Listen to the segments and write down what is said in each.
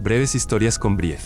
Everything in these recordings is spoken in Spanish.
Breves historias con Brief.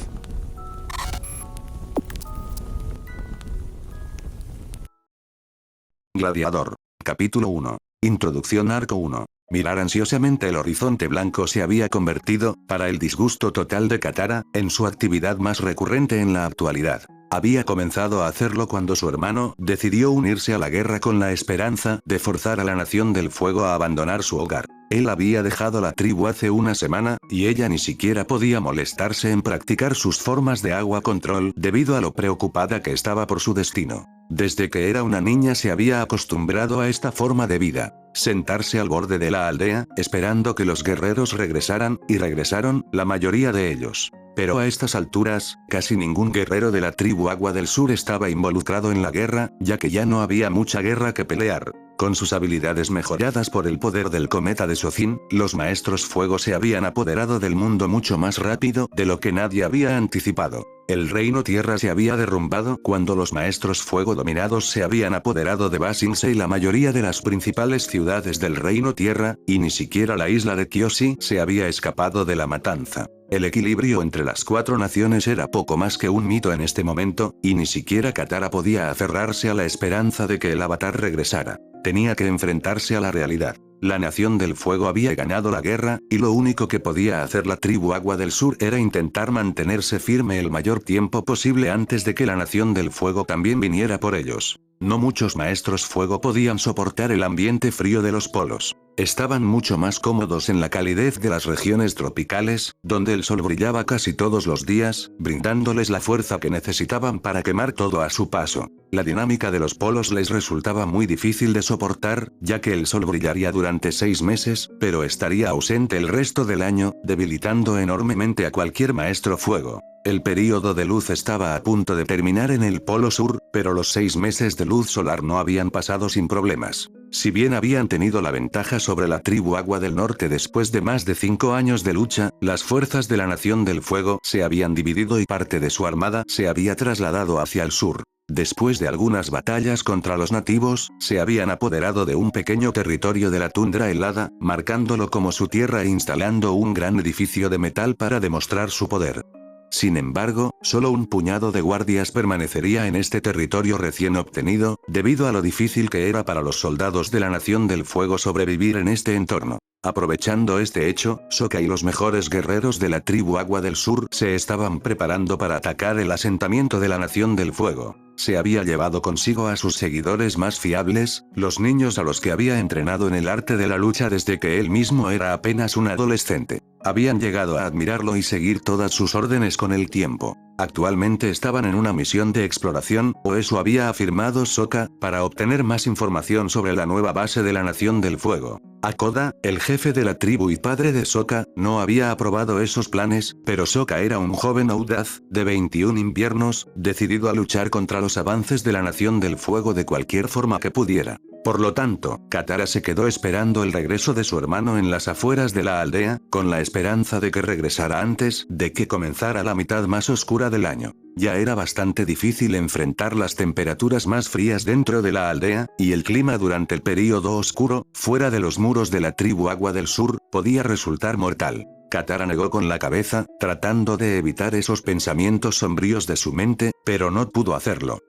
Gladiador. Capítulo 1. Introducción Arco 1. Mirar ansiosamente el horizonte blanco se había convertido, para el disgusto total de Katara, en su actividad más recurrente en la actualidad. Había comenzado a hacerlo cuando su hermano decidió unirse a la guerra con la esperanza de forzar a la Nación del Fuego a abandonar su hogar. Él había dejado la tribu hace una semana, y ella ni siquiera podía molestarse en practicar sus formas de agua control debido a lo preocupada que estaba por su destino. Desde que era una niña se había acostumbrado a esta forma de vida. Sentarse al borde de la aldea, esperando que los guerreros regresaran, y regresaron, la mayoría de ellos. Pero a estas alturas, casi ningún guerrero de la tribu Agua del Sur estaba involucrado en la guerra, ya que ya no había mucha guerra que pelear. Con sus habilidades mejoradas por el poder del cometa de Sozin, los maestros fuego se habían apoderado del mundo mucho más rápido de lo que nadie había anticipado. El reino tierra se había derrumbado cuando los maestros fuego dominados se habían apoderado de Ba Sing Se y la mayoría de las principales ciudades del reino tierra, y ni siquiera la isla de Kyoshi se había escapado de la matanza. El equilibrio entre las cuatro naciones era poco más que un mito en este momento, y ni siquiera Katara podía aferrarse a la esperanza de que el avatar regresara. Tenía que enfrentarse a la realidad. La Nación del Fuego había ganado la guerra, y lo único que podía hacer la tribu Agua del Sur era intentar mantenerse firme el mayor tiempo posible antes de que la Nación del Fuego también viniera por ellos. No muchos maestros fuego podían soportar el ambiente frío de los polos. Estaban mucho más cómodos en la calidez de las regiones tropicales, donde el sol brillaba casi todos los días, brindándoles la fuerza que necesitaban para quemar todo a su paso. La dinámica de los polos les resultaba muy difícil de soportar, ya que el sol brillaría durante 6 meses, pero estaría ausente el resto del año, debilitando enormemente a cualquier maestro fuego. El período de luz estaba a punto de terminar en el Polo Sur, pero los 6 meses de luz solar no habían pasado sin problemas. Si bien habían tenido la ventaja sobre la tribu Agua del Norte después de más de 5 años de lucha, las fuerzas de la Nación del Fuego se habían dividido y parte de su armada se había trasladado hacia el sur. Después de algunas batallas contra los nativos, se habían apoderado de un pequeño territorio de la tundra helada, marcándolo como su tierra e instalando un gran edificio de metal para demostrar su poder. Sin embargo, solo un puñado de guardias permanecería en este territorio recién obtenido, debido a lo difícil que era para los soldados de la Nación del Fuego sobrevivir en este entorno. Aprovechando este hecho, Sokka y los mejores guerreros de la tribu Agua del Sur se estaban preparando para atacar el asentamiento de la Nación del Fuego. Se había llevado consigo a sus seguidores más fiables, los niños a los que había entrenado en el arte de la lucha desde que él mismo era apenas un adolescente. Habían llegado a admirarlo y seguir todas sus órdenes con el tiempo. Actualmente estaban en una misión de exploración, o eso había afirmado Sokka, para obtener más información sobre la nueva base de la Nación del Fuego. Hakoda, el jefe de la tribu y padre de Sokka, no había aprobado esos planes, pero Sokka era un joven audaz, de 21 inviernos, decidido a luchar contra los avances de la Nación del Fuego de cualquier forma que pudiera. Por lo tanto, Katara se quedó esperando el regreso de su hermano en las afueras de la aldea, con la esperanza de que regresara antes de que comenzara la mitad más oscura del año. Ya era bastante difícil enfrentar las temperaturas más frías dentro de la aldea, y el clima durante el período oscuro, fuera de los muros de la tribu Agua del Sur, podía resultar mortal. Katara negó con la cabeza, tratando de evitar esos pensamientos sombríos de su mente, pero no pudo hacerlo.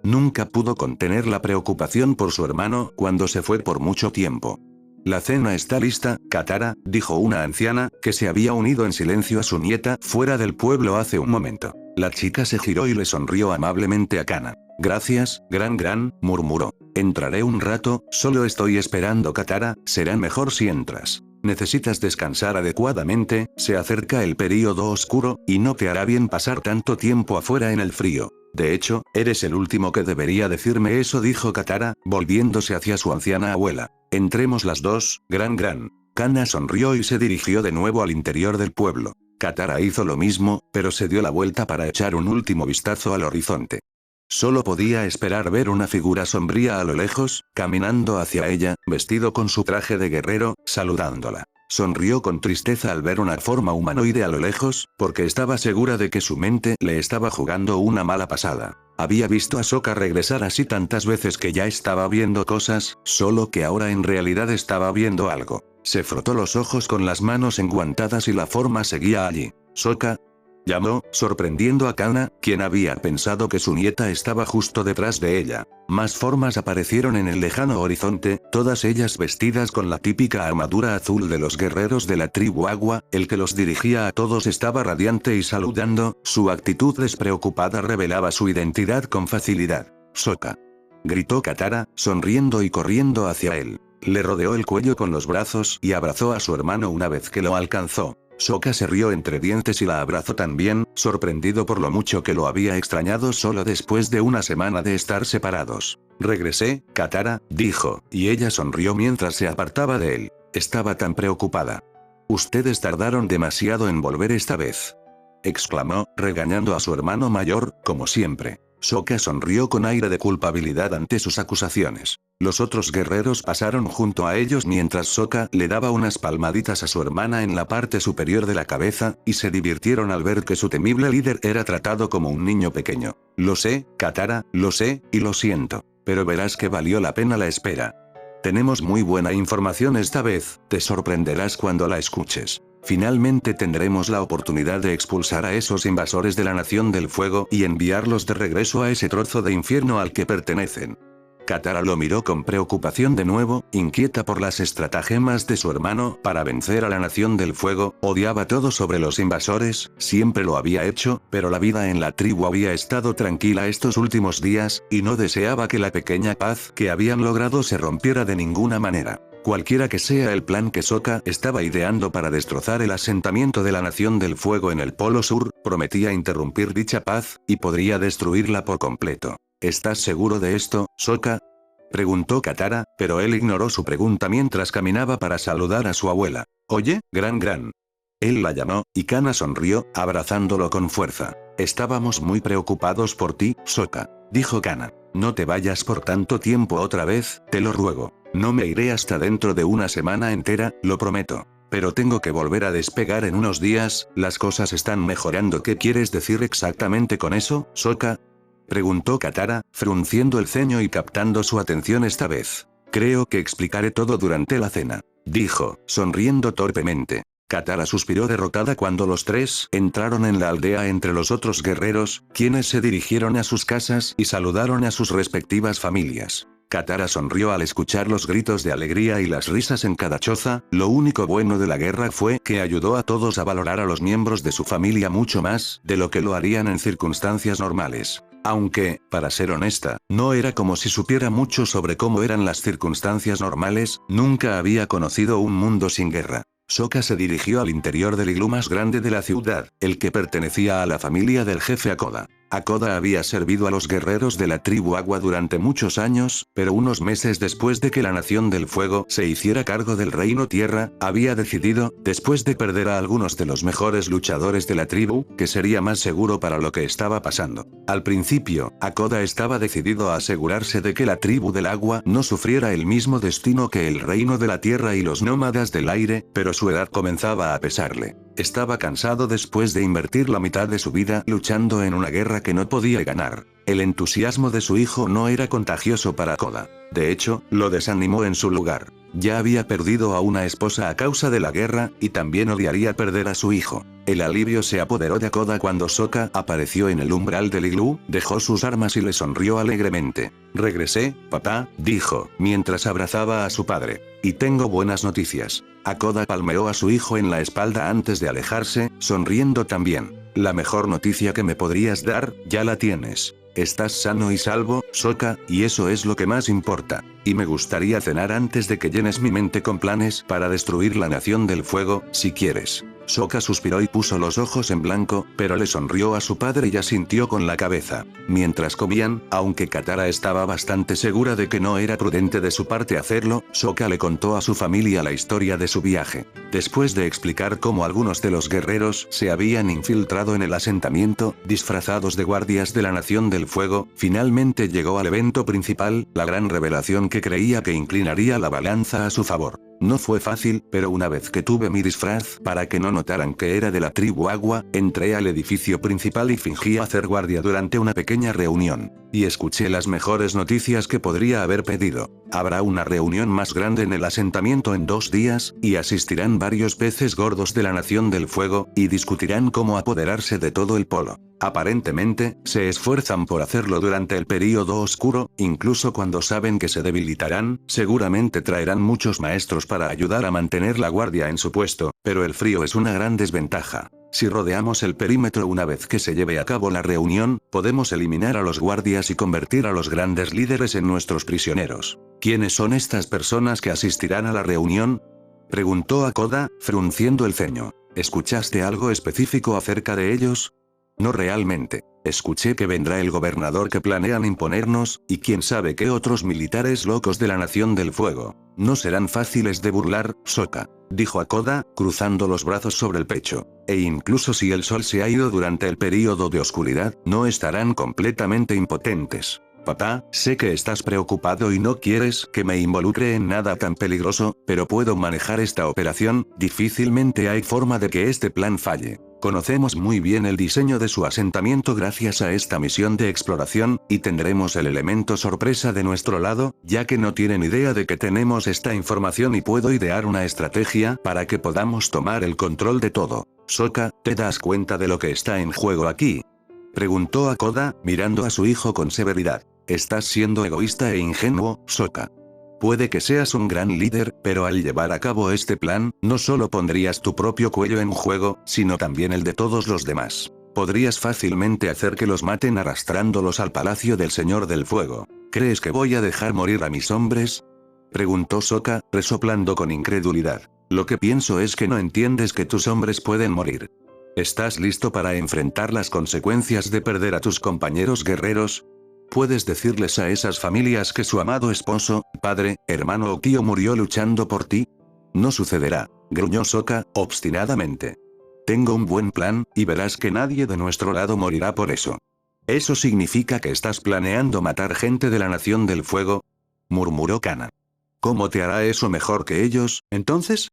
Nunca pudo contener la preocupación por su hermano cuando se fue por mucho tiempo. «La cena está lista, Katara», dijo una anciana, que se había unido en silencio a su nieta fuera del pueblo hace un momento. La chica se giró y le sonrió amablemente a Kana. «Gracias, gran», murmuró. «Entraré un rato, solo estoy esperando Katara, será mejor si entras. Necesitas descansar adecuadamente, se acerca el período oscuro, y no te hará bien pasar tanto tiempo afuera en el frío. De hecho, eres el último que debería decirme eso», dijo Katara, volviéndose hacia su anciana abuela. «Entremos las dos, gran». Kana sonrió y se dirigió de nuevo al interior del pueblo. Katara hizo lo mismo, pero se dio la vuelta para echar un último vistazo al horizonte. Solo podía esperar ver una figura sombría a lo lejos, caminando hacia ella, vestido con su traje de guerrero, saludándola. Sonrió con tristeza al ver una forma humanoide a lo lejos, porque estaba segura de que su mente le estaba jugando una mala pasada. Había visto a Sokka regresar así tantas veces que ya estaba viendo cosas, solo que ahora en realidad estaba viendo algo. Se frotó los ojos con las manos enguantadas y la forma seguía allí. «Sokka», llamó, sorprendiendo a Kana, quien había pensado que su nieta estaba justo detrás de ella. Más formas aparecieron en el lejano horizonte, todas ellas vestidas con la típica armadura azul de los guerreros de la tribu Agua. El que los dirigía a todos estaba radiante y saludando, su actitud despreocupada revelaba su identidad con facilidad. «Sokka», gritó Katara, sonriendo y corriendo hacia él. Le rodeó el cuello con los brazos y abrazó a su hermano una vez que lo alcanzó. Sokka se rió entre dientes y la abrazó también, sorprendido por lo mucho que lo había extrañado solo después de una semana de estar separados. «Regresé, Katara», dijo, y ella sonrió mientras se apartaba de él. Estaba tan preocupada. «Ustedes tardaron demasiado en volver esta vez», exclamó, regañando a su hermano mayor, como siempre. Sokka sonrió con aire de culpabilidad ante sus acusaciones. Los otros guerreros pasaron junto a ellos mientras Sokka le daba unas palmaditas a su hermana en la parte superior de la cabeza, y se divirtieron al ver que su temible líder era tratado como un niño pequeño. «Lo sé, Katara, lo sé, y lo siento. Pero verás que valió la pena la espera. Tenemos muy buena información esta vez, te sorprenderás cuando la escuches. Finalmente tendremos la oportunidad de expulsar a esos invasores de la Nación del Fuego y enviarlos de regreso a ese trozo de infierno al que pertenecen». Katara lo miró con preocupación de nuevo, inquieta por las estratagemas de su hermano para vencer a la Nación del Fuego. Odiaba todo sobre los invasores, siempre lo había hecho, pero la vida en la tribu había estado tranquila estos últimos días, y no deseaba que la pequeña paz que habían logrado se rompiera de ninguna manera. Cualquiera que sea el plan que Sokka estaba ideando para destrozar el asentamiento de la Nación del Fuego en el Polo Sur, prometía interrumpir dicha paz, y podría destruirla por completo. «¿Estás seguro de esto, Sokka?», preguntó Katara, pero él ignoró su pregunta mientras caminaba para saludar a su abuela. «Oye, Gran». Él la llamó, y Kana sonrió, abrazándolo con fuerza. «Estábamos muy preocupados por ti, Sokka», dijo Kana. «No te vayas por tanto tiempo otra vez, te lo ruego. No me iré hasta dentro de una semana entera, lo prometo. Pero tengo que volver a despegar en unos días, las cosas están mejorando». «¿Qué quieres decir exactamente con eso, Sokka?», preguntó Katara, frunciendo el ceño y captando su atención esta vez. «Creo que explicaré todo durante la cena», dijo, sonriendo torpemente. Katara suspiró derrotada cuando los tres entraron en la aldea entre los otros guerreros, quienes se dirigieron a sus casas y saludaron a sus respectivas familias. Katara sonrió al escuchar los gritos de alegría y las risas en cada choza. Lo único bueno de la guerra fue que ayudó a todos a valorar a los miembros de su familia mucho más de lo que lo harían en circunstancias normales. Aunque, para ser honesta, no era como si supiera mucho sobre cómo eran las circunstancias normales, nunca había conocido un mundo sin guerra. Sokka se dirigió al interior del iglú más grande de la ciudad, el que pertenecía a la familia del jefe Hakoda. Hakoda había servido a los guerreros de la tribu Agua durante muchos años, pero unos meses después de que la Nación del Fuego se hiciera cargo del Reino Tierra, había decidido, después de perder a algunos de los mejores luchadores de la tribu, que sería más seguro para lo que estaba pasando. Al principio, Hakoda estaba decidido a asegurarse de que la tribu del Agua no sufriera el mismo destino que el Reino de la Tierra y los nómadas del aire, pero su edad comenzaba a pesarle. Estaba cansado después de invertir la mitad de su vida luchando en una guerra que no podía ganar. El entusiasmo de su hijo no era contagioso para Hakoda. De hecho, lo desanimó en su lugar. Ya había perdido a una esposa a causa de la guerra, y también odiaría perder a su hijo. El alivio se apoderó de Hakoda cuando Sokka apareció en el umbral del iglú, dejó sus armas y le sonrió alegremente. «Regresé, papá», dijo, mientras abrazaba a su padre. «Y tengo buenas noticias». Hakoda palmeó a su hijo en la espalda antes de alejarse, sonriendo también. «La mejor noticia que me podrías dar, ya la tienes. Estás sano y salvo, Sokka, y eso es lo que más importa. Y me gustaría cenar antes de que llenes mi mente con planes para destruir la Nación del Fuego, si quieres». Sokka suspiró y puso los ojos en blanco, pero le sonrió a su padre y asintió con la cabeza. Mientras comían, aunque Katara estaba bastante segura de que no era prudente de su parte hacerlo, Sokka le contó a su familia la historia de su viaje. Después de explicar cómo algunos de los guerreros se habían infiltrado en el asentamiento, disfrazados de guardias de la Nación del Fuego, finalmente llegó al evento principal, la gran revelación que creía que inclinaría la balanza a su favor. No fue fácil, pero una vez que tuve mi disfraz para que no notaran que era de la tribu Agua, entré al edificio principal y fingí hacer guardia durante una pequeña reunión. Y escuché las mejores noticias que podría haber pedido. Habrá una reunión más grande en el asentamiento en 2 días, y asistirán varios peces gordos de la Nación del Fuego, y discutirán cómo apoderarse de todo el polo. Aparentemente, se esfuerzan por hacerlo durante el período oscuro, incluso cuando saben que se debilitarán, seguramente traerán muchos maestros para ayudar a mantener la guardia en su puesto, pero el frío es una gran desventaja. Si rodeamos el perímetro una vez que se lleve a cabo la reunión, podemos eliminar a los guardias y convertir a los grandes líderes en nuestros prisioneros. ¿Quiénes son estas personas que asistirán a la reunión?, preguntó Hakoda, frunciendo el ceño. ¿Escuchaste algo específico acerca de ellos? No realmente. Escuché que vendrá el gobernador que planean imponernos, y quién sabe qué otros militares locos de la Nación del Fuego. No serán fáciles de burlar, Sokka, dijo Hakoda, cruzando los brazos sobre el pecho. E incluso si el sol se ha ido durante el período de oscuridad, no estarán completamente impotentes. Papá, sé que estás preocupado y no quieres que me involucre en nada tan peligroso, pero puedo manejar esta operación, difícilmente hay forma de que este plan falle. Conocemos muy bien el diseño de su asentamiento gracias a esta misión de exploración, y tendremos el elemento sorpresa de nuestro lado, ya que no tienen idea de que tenemos esta información y puedo idear una estrategia para que podamos tomar el control de todo. Sokka, ¿te das cuenta de lo que está en juego aquí?, preguntó Hakoda, mirando a su hijo con severidad. Estás siendo egoísta e ingenuo, Sokka. Puede que seas un gran líder, pero al llevar a cabo este plan, no solo pondrías tu propio cuello en juego, sino también el de todos los demás. Podrías fácilmente hacer que los maten arrastrándolos al palacio del Señor del Fuego. ¿Crees que voy a dejar morir a mis hombres?, preguntó Sokka, resoplando con incredulidad. Lo que pienso es que no entiendes que tus hombres pueden morir. ¿Estás listo para enfrentar las consecuencias de perder a tus compañeros guerreros? ¿Puedes decirles a esas familias que su amado esposo, padre, hermano o tío murió luchando por ti? No sucederá, gruñó Sokka, obstinadamente. Tengo un buen plan, y verás que nadie de nuestro lado morirá por eso. ¿Eso significa que estás planeando matar gente de la Nación del Fuego?, murmuró Kana. ¿Cómo te hará eso mejor que ellos, entonces?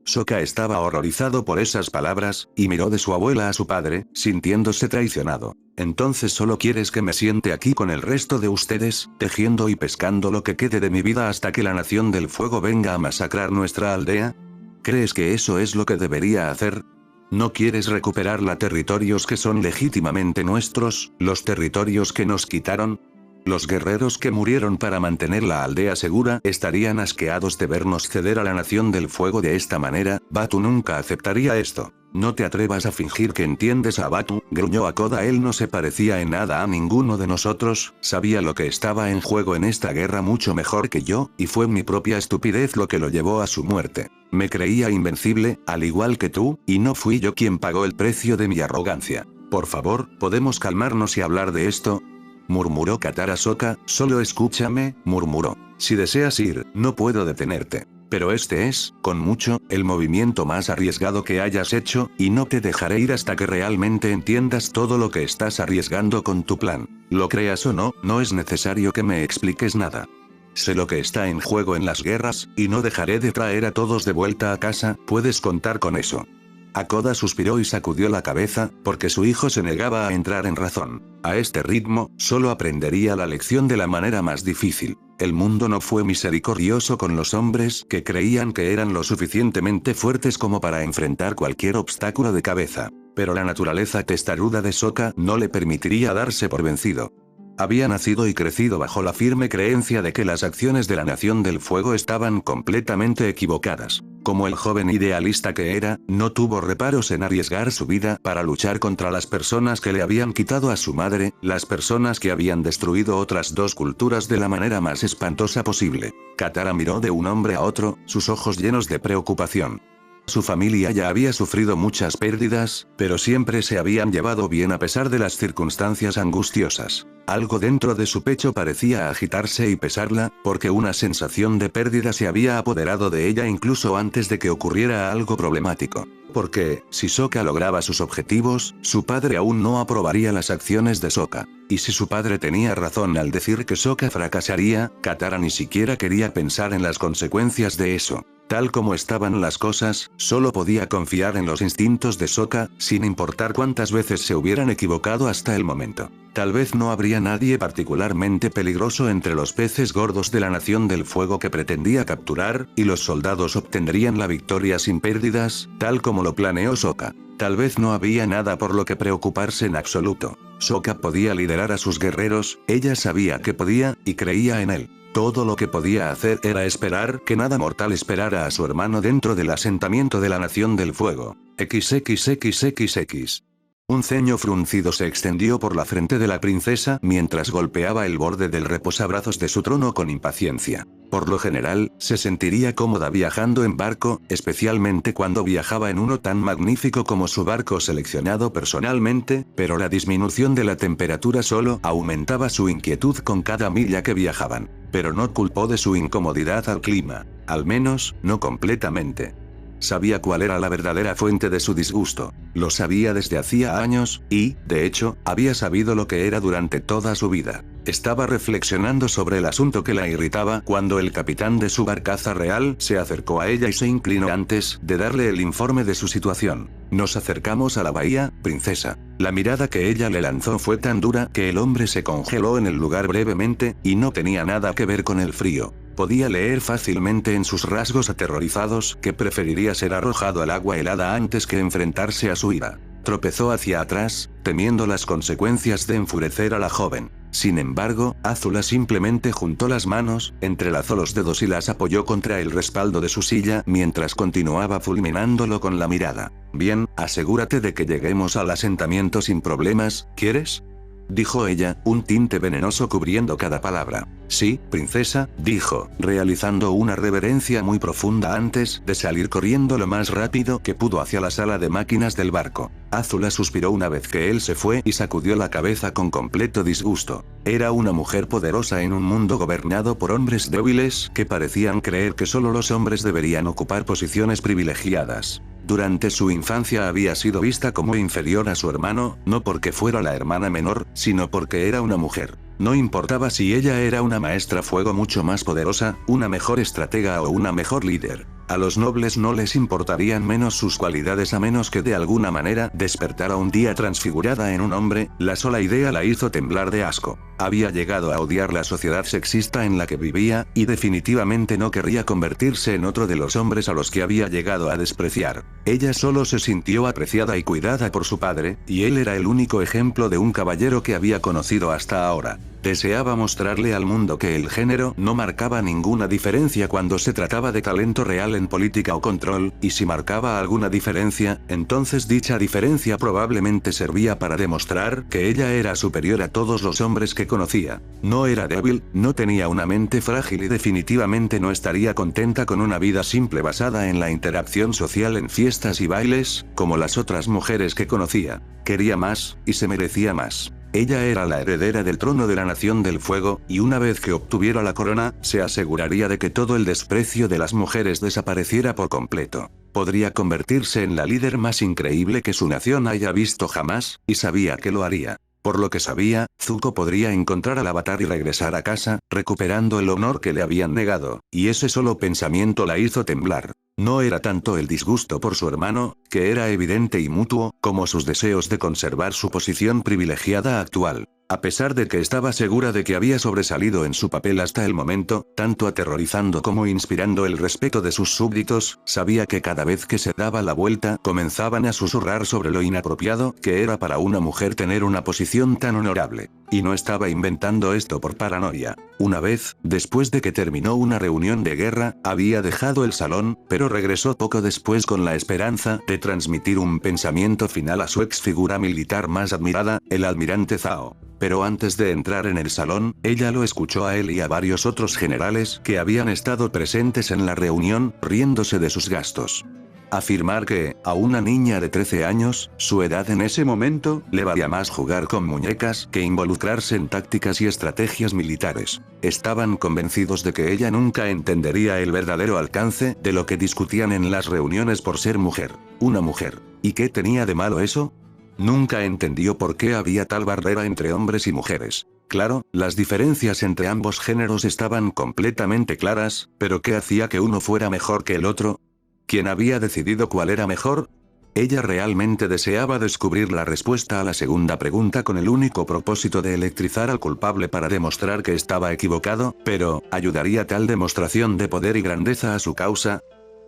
Sokka estaba horrorizado por esas palabras, y miró de su abuela a su padre, sintiéndose traicionado. ¿Entonces solo quieres que me siente aquí con el resto de ustedes, tejiendo y pescando lo que quede de mi vida hasta que la Nación del Fuego venga a masacrar nuestra aldea? ¿Crees que eso es lo que debería hacer? ¿No quieres recuperar los territorios que son legítimamente nuestros, los territorios que nos quitaron? Los guerreros que murieron para mantener la aldea segura estarían asqueados de vernos ceder a la Nación del Fuego de esta manera. Batu nunca aceptaría esto. No te atrevas a fingir que entiendes a Batu, gruñó Hakoda. Él no se parecía en nada a ninguno de nosotros, sabía lo que estaba en juego en esta guerra mucho mejor que yo, y fue mi propia estupidez lo que lo llevó a su muerte. Me creía invencible, al igual que tú, y no fui yo quien pagó el precio de mi arrogancia. Por favor, ¿podemos calmarnos y hablar de esto?, murmuró Katara. Sokka, solo escúchame, murmuró. Si deseas ir, no puedo detenerte. Pero este es, con mucho, el movimiento más arriesgado que hayas hecho, y no te dejaré ir hasta que realmente entiendas todo lo que estás arriesgando con tu plan. Lo creas o no, no es necesario que me expliques nada. Sé lo que está en juego en las guerras, y no dejaré de traer a todos de vuelta a casa, puedes contar con eso. Hakoda suspiró y sacudió la cabeza, porque su hijo se negaba a entrar en razón. A este ritmo, solo aprendería la lección de la manera más difícil. El mundo no fue misericordioso con los hombres que creían que eran lo suficientemente fuertes como para enfrentar cualquier obstáculo de cabeza. Pero la naturaleza testaruda de Sokka no le permitiría darse por vencido. Había nacido y crecido bajo la firme creencia de que las acciones de la Nación del Fuego estaban completamente equivocadas. Como el joven idealista que era, no tuvo reparos en arriesgar su vida para luchar contra las personas que le habían quitado a su madre, las personas que habían destruido otras 2 culturas de la manera más espantosa posible. Katara miró de un hombre a otro, sus ojos llenos de preocupación. Su familia ya había sufrido muchas pérdidas, pero siempre se habían llevado bien a pesar de las circunstancias angustiosas. Algo dentro de su pecho parecía agitarse y pesarla, porque una sensación de pérdida se había apoderado de ella incluso antes de que ocurriera algo problemático. Porque, si Sokka lograba sus objetivos, su padre aún no aprobaría las acciones de Sokka. Y si su padre tenía razón al decir que Sokka fracasaría, Katara ni siquiera quería pensar en las consecuencias de eso. Tal como estaban las cosas, solo podía confiar en los instintos de Sokka, sin importar cuántas veces se hubieran equivocado hasta el momento. Tal vez no habría nadie particularmente peligroso entre los peces gordos de la Nación del Fuego que pretendía capturar, y los soldados obtendrían la victoria sin pérdidas, tal como lo planeó Sokka. Tal vez no había nada por lo que preocuparse en absoluto. Sokka podía liderar a sus guerreros, ella sabía que podía, y creía en él. Todo lo que podía hacer era esperar que nada mortal esperara a su hermano dentro del asentamiento de la Nación del Fuego. XXXXX. Un ceño fruncido se extendió por la frente de la princesa mientras golpeaba el borde del reposabrazos de su trono con impaciencia. Por lo general, se sentiría cómoda viajando en barco, especialmente cuando viajaba en uno tan magnífico como su barco seleccionado personalmente, pero la disminución de la temperatura solo aumentaba su inquietud con cada milla que viajaban. Pero no culpó de su incomodidad al clima, al menos, no completamente. Sabía cuál era la verdadera fuente de su disgusto. Lo sabía desde hacía años, y, de hecho, había sabido lo que era durante toda su vida. Estaba reflexionando sobre el asunto que la irritaba cuando el capitán de su barcaza real se acercó a ella y se inclinó antes de darle el informe de su situación. Nos acercamos a la bahía, princesa. La mirada que ella le lanzó fue tan dura que el hombre se congeló en el lugar brevemente, y no tenía nada que ver con el frío. Podía leer fácilmente en sus rasgos aterrorizados que preferiría ser arrojado al agua helada antes que enfrentarse a su ira. Tropezó hacia atrás, temiendo las consecuencias de enfurecer a la joven. Sin embargo, Azula simplemente juntó las manos, entrelazó los dedos y las apoyó contra el respaldo de su silla mientras continuaba fulminándolo con la mirada. Bien, asegúrate de que lleguemos al asentamiento sin problemas, ¿quieres?, dijo ella, un tinte venenoso cubriendo cada palabra. Sí, princesa, dijo, realizando una reverencia muy profunda antes de salir corriendo lo más rápido que pudo hacia la sala de máquinas del barco. Azula suspiró una vez que él se fue y sacudió la cabeza con completo disgusto. Era una mujer poderosa en un mundo gobernado por hombres débiles que parecían creer que solo los hombres deberían ocupar posiciones privilegiadas. Durante su infancia había sido vista como inferior a su hermano, no porque fuera la hermana menor, sino porque era una mujer. No importaba si ella era una maestra fuego mucho más poderosa, una mejor estratega o una mejor líder. A los nobles no les importarían menos sus cualidades a menos que de alguna manera despertara un día transfigurada en un hombre. La sola idea la hizo temblar de asco. Había llegado a odiar la sociedad sexista en la que vivía, y definitivamente no querría convertirse en otro de los hombres a los que había llegado a despreciar. Ella solo se sintió apreciada y cuidada por su padre, y él era el único ejemplo de un caballero que había conocido hasta ahora. Deseaba mostrarle al mundo que el género no marcaba ninguna diferencia cuando se trataba de talento real en política o control, y si marcaba alguna diferencia, entonces dicha diferencia probablemente servía para demostrar que ella era superior a todos los hombres que conocía. No era débil, no tenía una mente frágil y definitivamente no estaría contenta con una vida simple basada en la interacción social en fiestas y bailes, como las otras mujeres que conocía. Quería más, y se merecía más. Ella era la heredera del trono de la Nación del Fuego, y una vez que obtuviera la corona, se aseguraría de que todo el desprecio de las mujeres desapareciera por completo. Podría convertirse en la líder más increíble que su nación haya visto jamás, y sabía que lo haría. Por lo que sabía, Zuko podría encontrar al Avatar y regresar a casa, recuperando el honor que le habían negado, y ese solo pensamiento la hizo temblar. No era tanto el disgusto por su hermano, que era evidente y mutuo, como sus deseos de conservar su posición privilegiada actual. A pesar de que estaba segura de que había sobresalido en su papel hasta el momento, tanto aterrorizando como inspirando el respeto de sus súbditos, sabía que cada vez que se daba la vuelta comenzaban a susurrar sobre lo inapropiado que era para una mujer tener una posición tan honorable. Y no estaba inventando esto por paranoia. Una vez, después de que terminó una reunión de guerra, había dejado el salón, pero regresó poco después con la esperanza de transmitir un pensamiento final a su ex figura militar más admirada, el almirante Zhao. Pero antes de entrar en el salón, ella lo escuchó a él y a varios otros generales que habían estado presentes en la reunión, riéndose de sus gastos. Afirmar que, a una niña de 13 años, su edad en ese momento, le valía más jugar con muñecas que involucrarse en tácticas y estrategias militares. Estaban convencidos de que ella nunca entendería el verdadero alcance de lo que discutían en las reuniones por ser mujer. Una mujer. ¿Y qué tenía de malo eso? Nunca entendió por qué había tal barrera entre hombres y mujeres. Claro, las diferencias entre ambos géneros estaban completamente claras, pero ¿qué hacía que uno fuera mejor que el otro? ¿Quién había decidido cuál era mejor? Ella realmente deseaba descubrir la respuesta a la segunda pregunta con el único propósito de electrizar al culpable para demostrar que estaba equivocado, pero, ¿ayudaría tal demostración de poder y grandeza a su causa?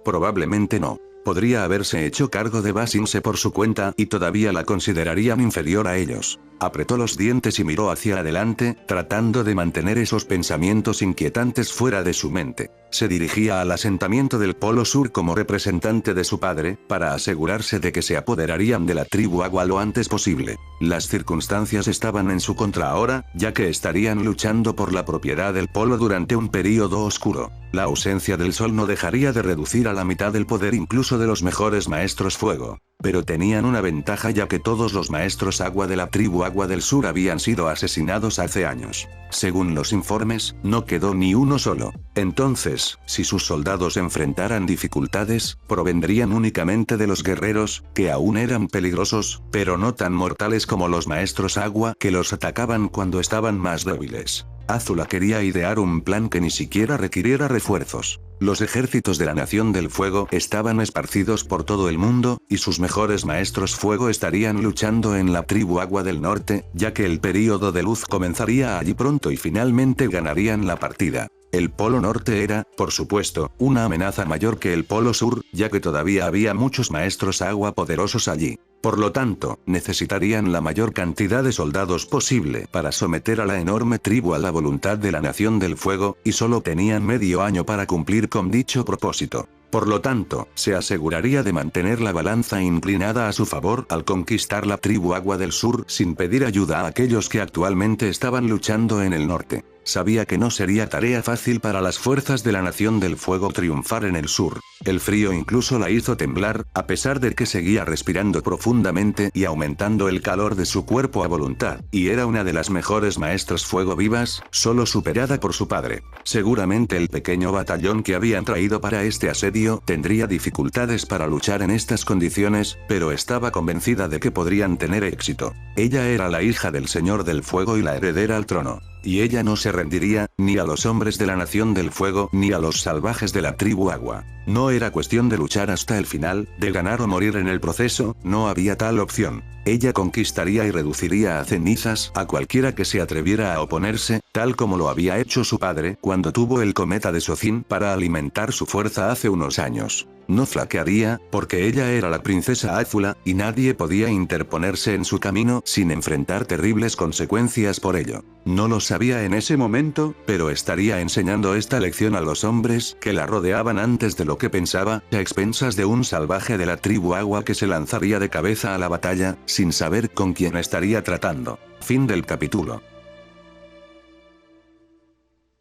Probablemente no. Podría haberse hecho cargo de Basinse por su cuenta y todavía la considerarían inferior a ellos. Apretó los dientes y miró hacia adelante, tratando de mantener esos pensamientos inquietantes fuera de su mente. Se dirigía al asentamiento del Polo Sur como representante de su padre, para asegurarse de que se apoderarían de la tribu Agua lo antes posible. Las circunstancias estaban en su contra ahora, ya que estarían luchando por la propiedad del polo durante un período oscuro. La ausencia del sol no dejaría de reducir a la mitad el poder incluso de los mejores maestros fuego. Pero tenían una ventaja ya que todos los maestros agua de la tribu Agua del Sur habían sido asesinados hace años. Según los informes, no quedó ni uno solo. Entonces, si sus soldados enfrentaran dificultades, provendrían únicamente de los guerreros, que aún eran peligrosos, pero no tan mortales como los maestros agua que los atacaban cuando estaban más débiles. Azula quería idear un plan que ni siquiera requiriera refuerzos. Los ejércitos de la Nación del Fuego estaban esparcidos por todo el mundo, y sus mejores maestros fuego estarían luchando en la tribu Agua del Norte, ya que el período de luz comenzaría allí pronto y finalmente ganarían la partida. El Polo Norte era, por supuesto, una amenaza mayor que el Polo Sur, ya que todavía había muchos maestros agua poderosos allí. Por lo tanto, necesitarían la mayor cantidad de soldados posible para someter a la enorme tribu a la voluntad de la Nación del Fuego, y solo tenían medio año para cumplir con dicho propósito. Por lo tanto, se aseguraría de mantener la balanza inclinada a su favor al conquistar la tribu Agua del Sur sin pedir ayuda a aquellos que actualmente estaban luchando en el norte. Sabía que no sería tarea fácil para las fuerzas de la Nación del Fuego triunfar en el sur. El frío incluso la hizo temblar, a pesar de que seguía respirando profundamente y aumentando el calor de su cuerpo a voluntad, y era una de las mejores maestras fuego vivas, solo superada por su padre. Seguramente el pequeño batallón que habían traído para este asedio tendría dificultades para luchar en estas condiciones, pero estaba convencida de que podrían tener éxito. Ella era la hija del Señor del Fuego y la heredera al trono. Y ella no se rendiría, ni a los hombres de la Nación del Fuego, ni a los salvajes de la tribu Agua. No era cuestión de luchar hasta el final, de ganar o morir en el proceso, no había tal opción. Ella conquistaría y reduciría a cenizas a cualquiera que se atreviera a oponerse, tal como lo había hecho su padre cuando tuvo el cometa de Sozin para alimentar su fuerza hace unos años. No flaquearía, porque ella era la princesa Azula, y nadie podía interponerse en su camino sin enfrentar terribles consecuencias por ello. No lo sabía en ese momento, pero estaría enseñando esta lección a los hombres que la rodeaban antes de lo que pensaba, a expensas de un salvaje de la tribu Agua que se lanzaría de cabeza a la batalla, sin saber con quién estaría tratando. Fin del capítulo.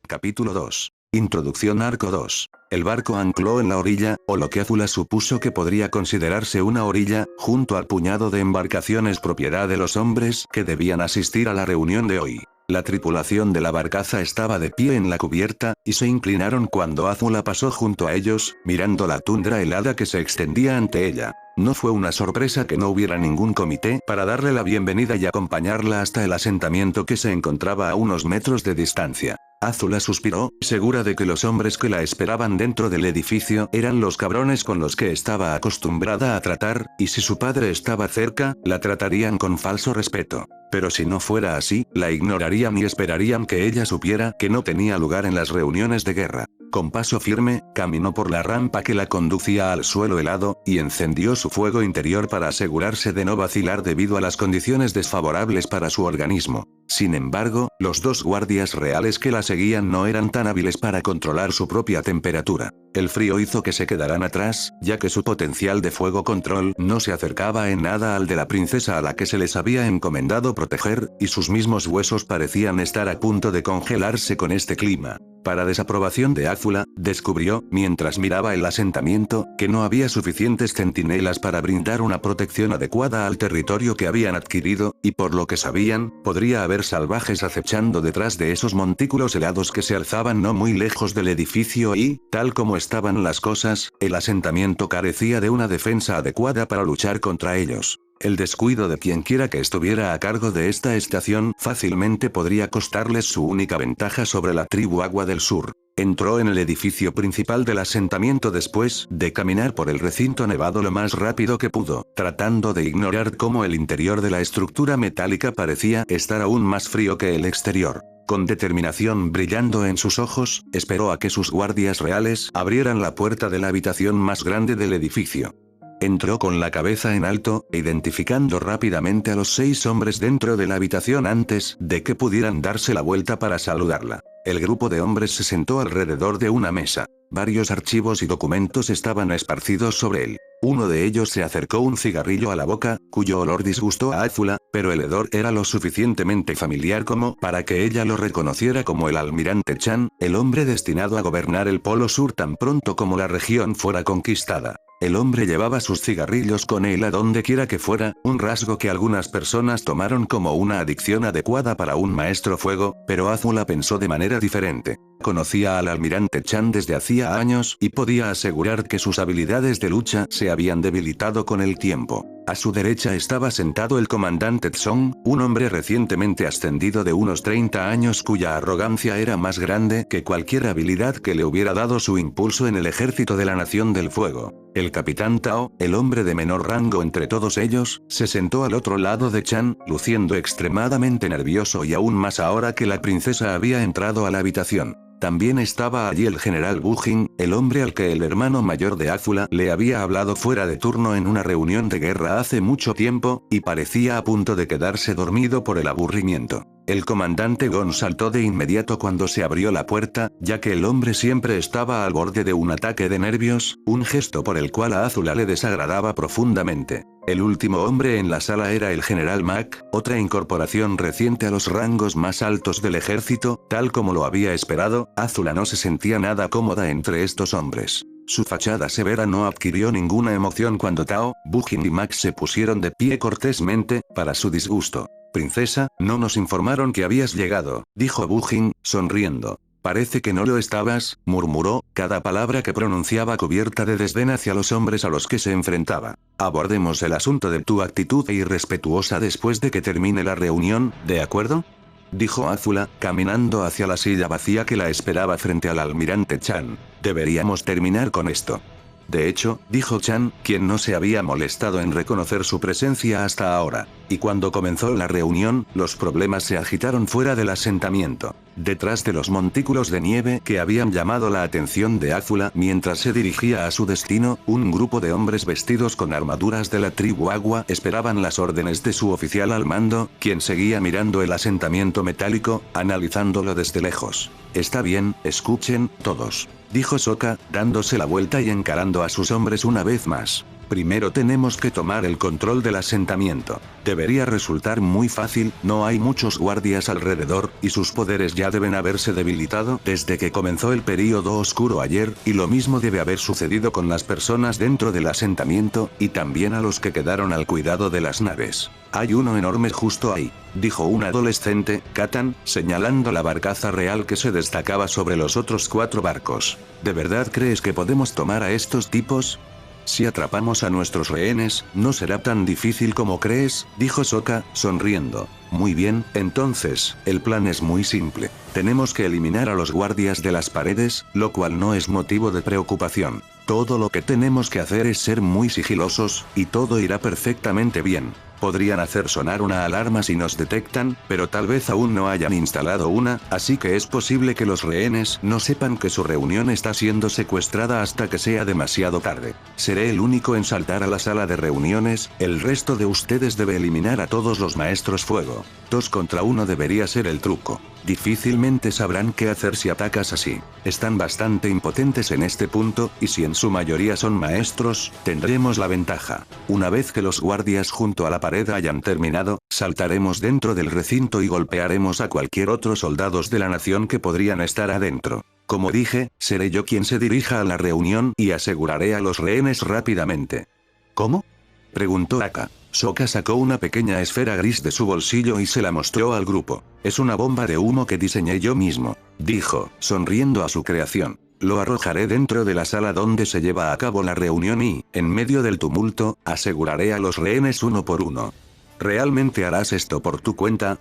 Capítulo 2. Introducción Arco 2. El barco ancló en la orilla, o lo que Azula supuso que podría considerarse una orilla, junto al puñado de embarcaciones propiedad de los hombres que debían asistir a la reunión de hoy. La tripulación de la barcaza estaba de pie en la cubierta, y se inclinaron cuando Azula pasó junto a ellos, mirando la tundra helada que se extendía ante ella. No fue una sorpresa que no hubiera ningún comité para darle la bienvenida y acompañarla hasta el asentamiento que se encontraba a unos metros de distancia. Azula suspiró, segura de que los hombres que la esperaban dentro del edificio eran los cabrones con los que estaba acostumbrada a tratar, y si su padre estaba cerca, la tratarían con falso respeto. Pero si no fuera así, la ignorarían y esperarían que ella supiera que no tenía lugar en las reuniones de guerra. Con paso firme, caminó por la rampa que la conducía al suelo helado, y encendió su fuego interior para asegurarse de no vacilar debido a las condiciones desfavorables para su organismo. Sin embargo, los dos guardias reales que la seguían no eran tan hábiles para controlar su propia temperatura. El frío hizo que se quedaran atrás, ya que su potencial de fuego control no se acercaba en nada al de la princesa a la que se les había encomendado proteger, y sus mismos huesos parecían estar a punto de congelarse con este clima. Para desaprobación de Azula, descubrió, mientras miraba el asentamiento, que no había suficientes centinelas para brindar una protección adecuada al territorio que habían adquirido, y por lo que sabían, podría haber salvajes acechando detrás de esos montículos helados que se alzaban no muy lejos del edificio y, tal como estaban las cosas, el asentamiento carecía de una defensa adecuada para luchar contra ellos. El descuido de quienquiera que estuviera a cargo de esta estación fácilmente podría costarles su única ventaja sobre la tribu Agua del Sur. Entró en el edificio principal del asentamiento después de caminar por el recinto nevado lo más rápido que pudo, tratando de ignorar cómo el interior de la estructura metálica parecía estar aún más frío que el exterior. Con determinación brillando en sus ojos, esperó a que sus guardias reales abrieran la puerta de la habitación más grande del edificio. Entró con la cabeza en alto, identificando rápidamente a los 6 hombres dentro de la habitación antes de que pudieran darse la vuelta para saludarla. El grupo de hombres se sentó alrededor de una mesa. Varios archivos y documentos estaban esparcidos sobre él. Uno de ellos se acercó un cigarrillo a la boca, cuyo olor disgustó a Azula, pero el hedor era lo suficientemente familiar como para que ella lo reconociera como el almirante Chan, el hombre destinado a gobernar el Polo Sur tan pronto como la región fuera conquistada. El hombre llevaba sus cigarrillos con él a donde quiera que fuera, un rasgo que algunas personas tomaron como una adicción adecuada para un maestro fuego, pero Azula pensó de manera diferente. Conocía al almirante Chan desde hacía años y podía asegurar que sus habilidades de lucha se habían debilitado con el tiempo. A su derecha estaba sentado el comandante Tsong, un hombre recientemente ascendido de unos 30 años cuya arrogancia era más grande que cualquier habilidad que le hubiera dado su impulso en el ejército de la Nación del Fuego. El capitán Tao, el hombre de menor rango entre todos ellos, se sentó al otro lado de Chan, luciendo extremadamente nervioso y aún más ahora que la princesa había entrado a la habitación. También estaba allí el general Bujin, el hombre al que el hermano mayor de Azula le había hablado fuera de turno en una reunión de guerra hace mucho tiempo, y parecía a punto de quedarse dormido por el aburrimiento. El comandante Gon saltó de inmediato cuando se abrió la puerta, ya que el hombre siempre estaba al borde de un ataque de nervios, un gesto por el cual a Azula le desagradaba profundamente. El último hombre en la sala era el general Mack, otra incorporación reciente a los rangos más altos del ejército, tal como lo había esperado. Azula no se sentía nada cómoda entre estos hombres. Su fachada severa no adquirió ninguna emoción cuando Tao, Bujin y Mack se pusieron de pie cortésmente, para su disgusto. «Princesa, no nos informaron que habías llegado», dijo Bujin, sonriendo. «Parece que no lo estabas», murmuró, cada palabra que pronunciaba cubierta de desdén hacia los hombres a los que se enfrentaba. «Abordemos el asunto de tu actitud irrespetuosa después de que termine la reunión, ¿de acuerdo?», dijo Azula, caminando hacia la silla vacía que la esperaba frente al almirante Chan. «Deberíamos terminar con esto». De hecho, dijo Chan, quien no se había molestado en reconocer su presencia hasta ahora. Y cuando comenzó la reunión, los problemas se agitaron fuera del asentamiento. Detrás de los montículos de nieve que habían llamado la atención de Azula mientras se dirigía a su destino, un grupo de hombres vestidos con armaduras de la tribu Agua esperaban las órdenes de su oficial al mando, quien seguía mirando el asentamiento metálico, analizándolo desde lejos. «Está bien, escuchen, todos», dijo Sokka, dándose la vuelta y encarando a sus hombres una vez más. «Primero tenemos que tomar el control del asentamiento. Debería resultar muy fácil, no hay muchos guardias alrededor, y sus poderes ya deben haberse debilitado desde que comenzó el período oscuro ayer, y lo mismo debe haber sucedido con las personas dentro del asentamiento, y también a los que quedaron al cuidado de las naves. Hay uno enorme justo ahí», dijo un adolescente, Katan, señalando la barcaza real que se destacaba sobre los otros 4 barcos. «¿De verdad crees que podemos tomar a estos tipos? Si atrapamos a nuestros rehenes, no será tan difícil como crees», dijo Sokka, sonriendo. «Muy bien, entonces, el plan es muy simple. Tenemos que eliminar a los guardias de las paredes, lo cual no es motivo de preocupación. Todo lo que tenemos que hacer es ser muy sigilosos, y todo irá perfectamente bien. Podrían hacer sonar una alarma si nos detectan, pero tal vez aún no hayan instalado una, así que es posible que los rehenes no sepan que su reunión está siendo secuestrada hasta que sea demasiado tarde. Seré el único en saltar a la sala de reuniones, el resto de ustedes debe eliminar a todos los maestros fuego. 2 contra 1 debería ser el truco. Difícilmente sabrán qué hacer si atacas así. Están bastante impotentes en este punto, y si en su mayoría son maestros, tendremos la ventaja. Una vez que los guardias junto a la pared hayan terminado, saltaremos dentro del recinto y golpearemos a cualquier otro soldados de la nación que podrían estar adentro. Como dije, seré yo quien se dirija a la reunión y aseguraré a los rehenes rápidamente». «¿Cómo?», preguntó Aka. Sokka sacó una pequeña esfera gris de su bolsillo y se la mostró al grupo. «Es una bomba de humo que diseñé yo mismo», dijo, sonriendo a su creación. Lo arrojaré dentro de la sala donde se lleva a cabo la reunión y, en medio del tumulto, aseguraré a los rehenes uno por uno. ¿Realmente harás esto por tu cuenta?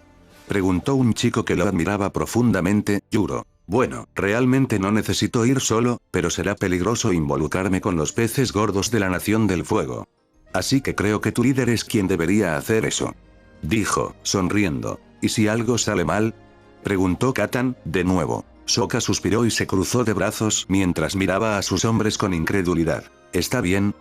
Preguntó un chico que lo admiraba profundamente. Yuro. Bueno, realmente no necesito ir solo, pero será peligroso involucrarme con los peces gordos de la Nación del Fuego. Así que creo que tu líder es quien debería hacer eso. Dijo, sonriendo. ¿Y si algo sale mal? Preguntó Katan, de nuevo. Sokka suspiró y se cruzó de brazos mientras miraba a sus hombres con incredulidad. Está bien,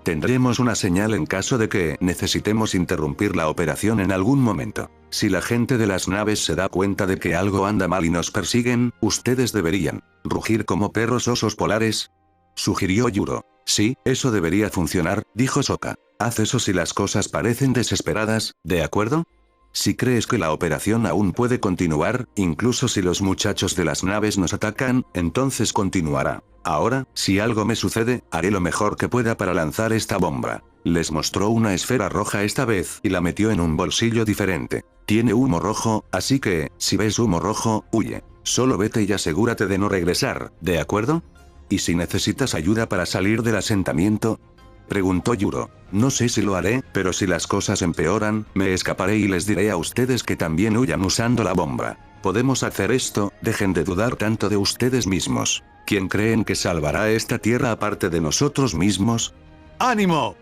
tendremos una señal en caso de que necesitemos interrumpir la operación en algún momento. Si la gente de las naves se da cuenta de que algo anda mal y nos persiguen, ustedes deberían rugir como perros osos polares, sugirió Yuro. Sí, eso debería funcionar, dijo Sokka. Haz eso si las cosas parecen desesperadas, ¿de acuerdo? Si crees que la operación aún puede continuar, incluso si los muchachos de las naves nos atacan, entonces continuará. Ahora, si algo me sucede, haré lo mejor que pueda para lanzar esta bomba. Les mostró una esfera roja esta vez y la metió en un bolsillo diferente. Tiene humo rojo, así que, si ves humo rojo, huye. Solo vete y asegúrate de no regresar, ¿de acuerdo? ¿Y si necesitas ayuda para salir del asentamiento? Preguntó Yuro. No sé si lo haré, pero si las cosas empeoran, me escaparé y les diré a ustedes que también huyan usando la bomba. Podemos hacer esto, dejen de dudar tanto de ustedes mismos. ¿Quién creen que salvará esta tierra aparte de nosotros mismos? ¡Ánimo!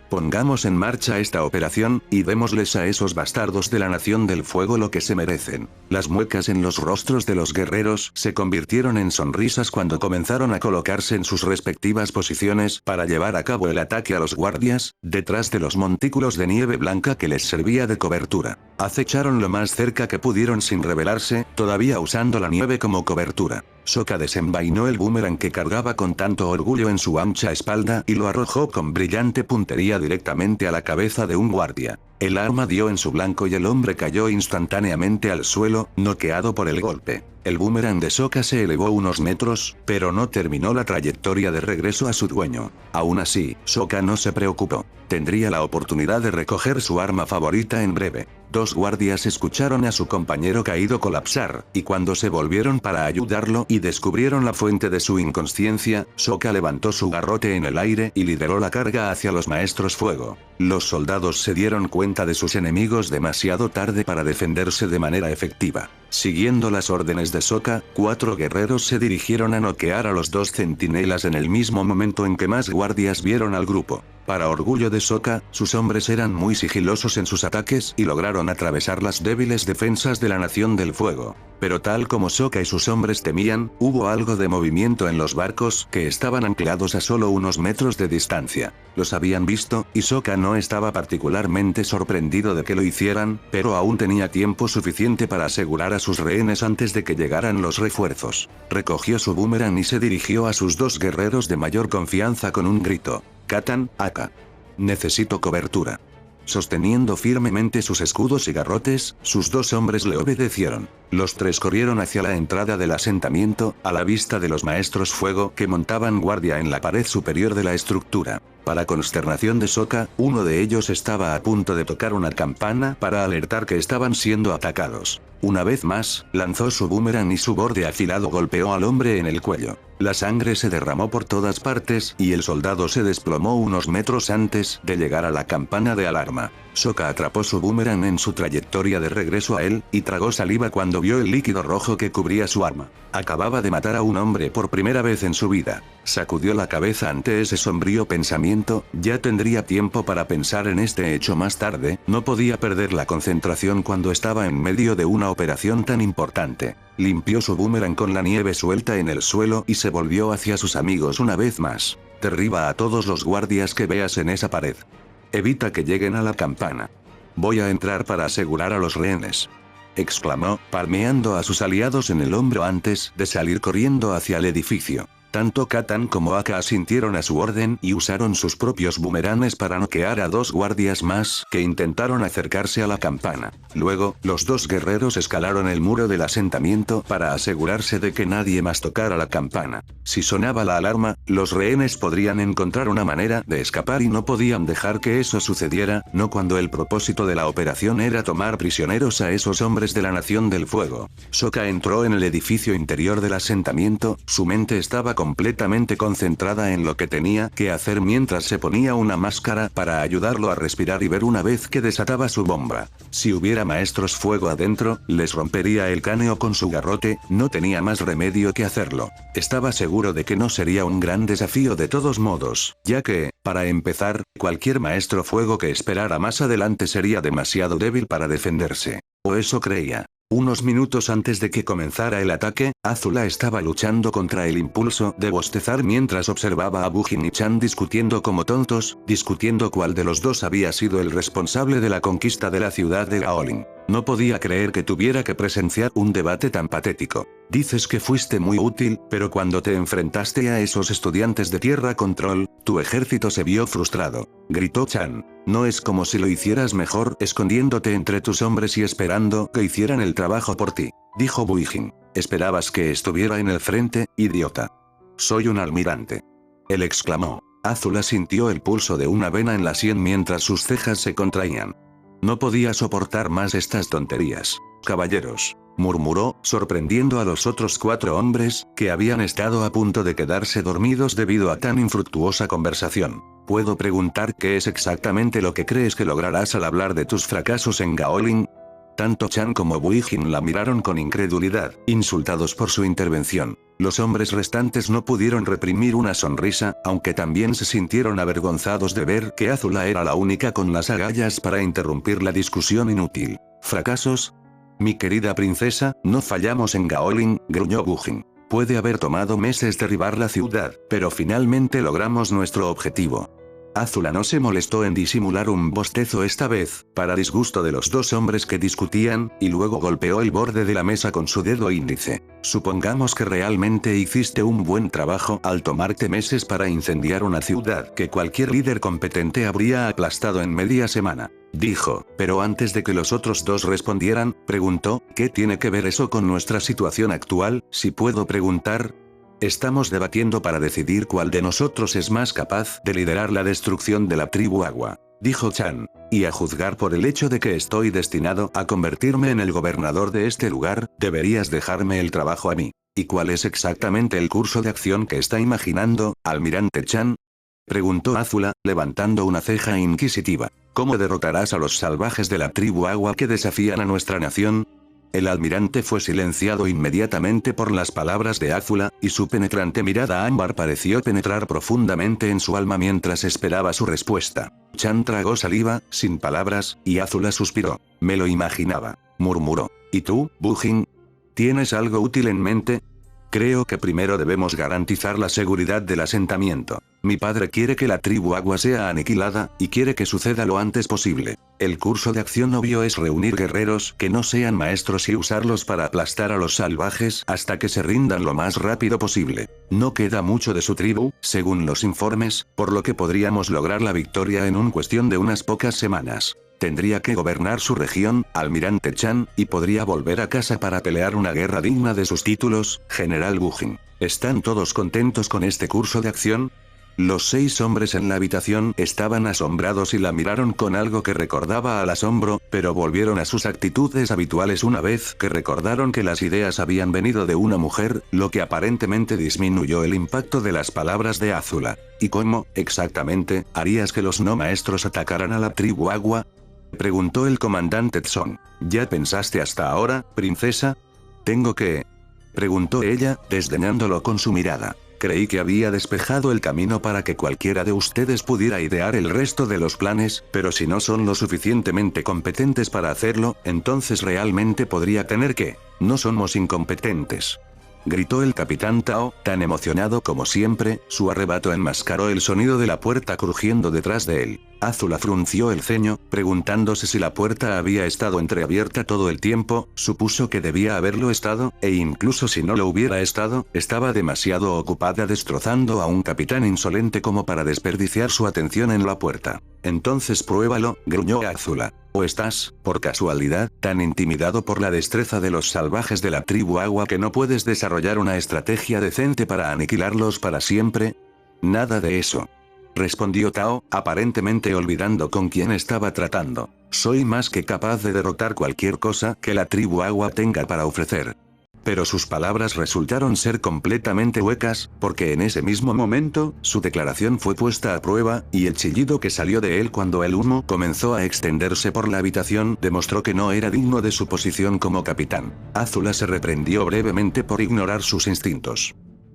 Pongamos en marcha esta operación, y démosles a esos bastardos de la Nación del Fuego lo que se merecen. Las muecas en los rostros de los guerreros se convirtieron en sonrisas cuando comenzaron a colocarse en sus respectivas posiciones para llevar a cabo el ataque a los guardias, detrás de los montículos de nieve blanca que les servía de cobertura. Acecharon lo más cerca que pudieron sin rebelarse, todavía usando la nieve como cobertura. Sokka desenvainó el boomerang que cargaba con tanto orgullo en su ancha espalda y lo arrojó con brillante puntería directamente a la cabeza de un guardia. El arma dio en su blanco y el hombre cayó instantáneamente al suelo, noqueado por el golpe. El boomerang de Sokka se elevó unos metros, pero no terminó la trayectoria de regreso a su dueño. Aún así, Sokka no se preocupó. Tendría la oportunidad de recoger su arma favorita en breve. Dos guardias escucharon a su compañero caído colapsar, y cuando se volvieron para ayudarlo y descubrieron la fuente de su inconsciencia, Sokka levantó su garrote en el aire y lideró la carga hacia los maestros fuego. Los soldados se dieron cuenta de sus enemigos demasiado tarde para defenderse de manera efectiva. Siguiendo las órdenes de Sokka, 4 guerreros se dirigieron a noquear a los 2 centinelas en el mismo momento en que más guardias vieron al grupo. Para orgullo de Sokka, sus hombres eran muy sigilosos en sus ataques y lograron atravesar las débiles defensas de la Nación del Fuego. Pero tal como Sokka y sus hombres temían, hubo algo de movimiento en los barcos que estaban anclados a solo unos metros de distancia. Los habían visto, y Sokka no estaba particularmente sorprendido de que lo hicieran, pero aún tenía tiempo suficiente para asegurar a sus rehenes antes de que llegaran los refuerzos. Recogió su boomerang y se dirigió a sus 2 guerreros de mayor confianza con un grito. Katan, Aka. Necesito cobertura. Sosteniendo firmemente sus escudos y garrotes, sus 2 hombres le obedecieron. Los 3 corrieron hacia la entrada del asentamiento, a la vista de los maestros fuego que montaban guardia en la pared superior de la estructura. Para consternación de Sokka, uno de ellos estaba a punto de tocar una campana para alertar que estaban siendo atacados. Una vez más, lanzó su boomerang y su borde afilado golpeó al hombre en el cuello. La sangre se derramó por todas partes y el soldado se desplomó unos metros antes de llegar a la campana de alarma. Sokka atrapó su boomerang en su trayectoria de regreso a él, y tragó saliva cuando vio el líquido rojo que cubría su arma. Acababa de matar a un hombre por primera vez en su vida. Sacudió la cabeza ante ese sombrío pensamiento, ya tendría tiempo para pensar en este hecho más tarde, no podía perder la concentración cuando estaba en medio de una operación tan importante. Limpió su boomerang con la nieve suelta en el suelo y se volvió hacia sus amigos una vez más. Derriba a todos los guardias que veas en esa pared. Evita que lleguen a la campana. Voy a entrar para asegurar a los rehenes. Exclamó, palmeando a sus aliados en el hombro antes de salir corriendo hacia el edificio. Tanto Katan como Aka asintieron a su orden y usaron sus propios bumeranes para noquear a 2 guardias más que intentaron acercarse a la campana. Luego, los 2 guerreros escalaron el muro del asentamiento para asegurarse de que nadie más tocara la campana. Si sonaba la alarma, los rehenes podrían encontrar una manera de escapar y no podían dejar que eso sucediera, no cuando el propósito de la operación era tomar prisioneros a esos hombres de la Nación del Fuego. Sokka entró en el edificio interior del asentamiento, su mente estaba completamente concentrada en lo que tenía que hacer mientras se ponía una máscara para ayudarlo a respirar y ver una vez que desataba su bomba. Si hubiera maestros fuego adentro, les rompería el cráneo con su garrote, no tenía más remedio que hacerlo. Estaba seguro de que no sería un gran desafío de todos modos, ya que, para empezar, cualquier maestro fuego que esperara más adelante sería demasiado débil para defenderse. O eso creía. Unos minutos antes de que comenzara el ataque, Azula estaba luchando contra el impulso de bostezar mientras observaba a Bujin y Chan discutiendo como tontos, discutiendo cuál de los dos había sido el responsable de la conquista de la ciudad de Gaolin. No podía creer que tuviera que presenciar un debate tan patético. Dices que fuiste muy útil, pero cuando te enfrentaste a esos estudiantes de Tierra Control, tu ejército se vio frustrado. Gritó Chan. No es como si lo hicieras mejor escondiéndote entre tus hombres y esperando que hicieran el trabajo por ti. Dijo Bujin. Esperabas que estuviera en el frente, idiota. Soy un almirante. Él exclamó. Azula sintió el pulso de una vena en la sien mientras sus cejas se contraían. No podía soportar más estas tonterías. Caballeros, murmuró, sorprendiendo a los otros 4 hombres, que habían estado a punto de quedarse dormidos debido a tan infructuosa conversación. ¿Puedo preguntar qué es exactamente lo que crees que lograrás al hablar de tus fracasos en Gaolin? Tanto Chan como Bujin la miraron con incredulidad, insultados por su intervención. Los hombres restantes no pudieron reprimir una sonrisa, aunque también se sintieron avergonzados de ver que Azula era la única con las agallas para interrumpir la discusión inútil. ¿Fracasos? Mi querida princesa, no fallamos en Gaolin, gruñó Bujin. Puede haber tomado meses derribar la ciudad, pero finalmente logramos nuestro objetivo. Azula no se molestó en disimular un bostezo esta vez, para disgusto de los 2 hombres que discutían, y luego golpeó el borde de la mesa con su dedo índice. Supongamos que realmente hiciste un buen trabajo al tomarte meses para incendiar una ciudad que cualquier líder competente habría aplastado en media semana. Dijo, pero antes de que los otros 2 respondieran, preguntó, ¿qué tiene que ver eso con nuestra situación actual, si puedo preguntar? Estamos debatiendo para decidir cuál de nosotros es más capaz de liderar la destrucción de la tribu Agua, dijo Chan, y a juzgar por el hecho de que estoy destinado a convertirme en el gobernador de este lugar, deberías dejarme el trabajo a mí. ¿Y cuál es exactamente el curso de acción que está imaginando, almirante Chan? Preguntó Azula, levantando una ceja inquisitiva. ¿Cómo derrotarás a los salvajes de la tribu Agua que desafían a nuestra nación? El almirante fue silenciado inmediatamente por las palabras de Azula, y su penetrante mirada ámbar pareció penetrar profundamente en su alma mientras esperaba su respuesta. Chan tragó saliva, sin palabras, y Azula suspiró. Me lo imaginaba, murmuró. ¿Y tú, Bujin? ¿Tienes algo útil en mente? Creo que primero debemos garantizar la seguridad del asentamiento. Mi padre quiere que la tribu Agua sea aniquilada, y quiere que suceda lo antes posible. El curso de acción obvio es reunir guerreros que no sean maestros y usarlos para aplastar a los salvajes hasta que se rindan lo más rápido posible. No queda mucho de su tribu, según los informes, por lo que podríamos lograr la victoria en cuestión de unas pocas semanas. Tendría que gobernar su región, almirante Chan, y podría volver a casa para pelear una guerra digna de sus títulos, general Bujin. ¿Están todos contentos con este curso de acción? Los 6 hombres en la habitación estaban asombrados y la miraron con algo que recordaba al asombro, pero volvieron a sus actitudes habituales una vez que recordaron que las ideas habían venido de una mujer, lo que aparentemente disminuyó el impacto de las palabras de Azula. ¿Y cómo, exactamente, harías que los no maestros atacaran a la tribu Agua? Preguntó el comandante Tsong. ¿Ya pensaste hasta ahora, princesa? ¿Tengo que...? Preguntó ella, desdeñándolo con su mirada. Creí que había despejado el camino para que cualquiera de ustedes pudiera idear el resto de los planes, pero si no son lo suficientemente competentes para hacerlo, entonces realmente podría tener que... No somos incompetentes. Gritó el capitán Tao, tan emocionado como siempre, su arrebato enmascaró el sonido de la puerta crujiendo detrás de él. Azula frunció el ceño, preguntándose si la puerta había estado entreabierta todo el tiempo, supuso que debía haberlo estado, e incluso si no lo hubiera estado, estaba demasiado ocupada destrozando a un capitán insolente como para desperdiciar su atención en la puerta. Entonces pruébalo, gruñó Azula. ¿O estás, por casualidad, tan intimidado por la destreza de los salvajes de la tribu Agua que no puedes desarrollar una estrategia decente para aniquilarlos para siempre? Nada de eso. Respondió Tao, aparentemente olvidando con quién estaba tratando. Soy más que capaz de derrotar cualquier cosa que la tribu Agua tenga para ofrecer. Pero sus palabras resultaron ser completamente huecas, porque en ese mismo momento, su declaración fue puesta a prueba, y el chillido que salió de él cuando el humo comenzó a extenderse por la habitación demostró que no era digno de su posición como capitán. Azula se reprendió brevemente por ignorar sus instintos.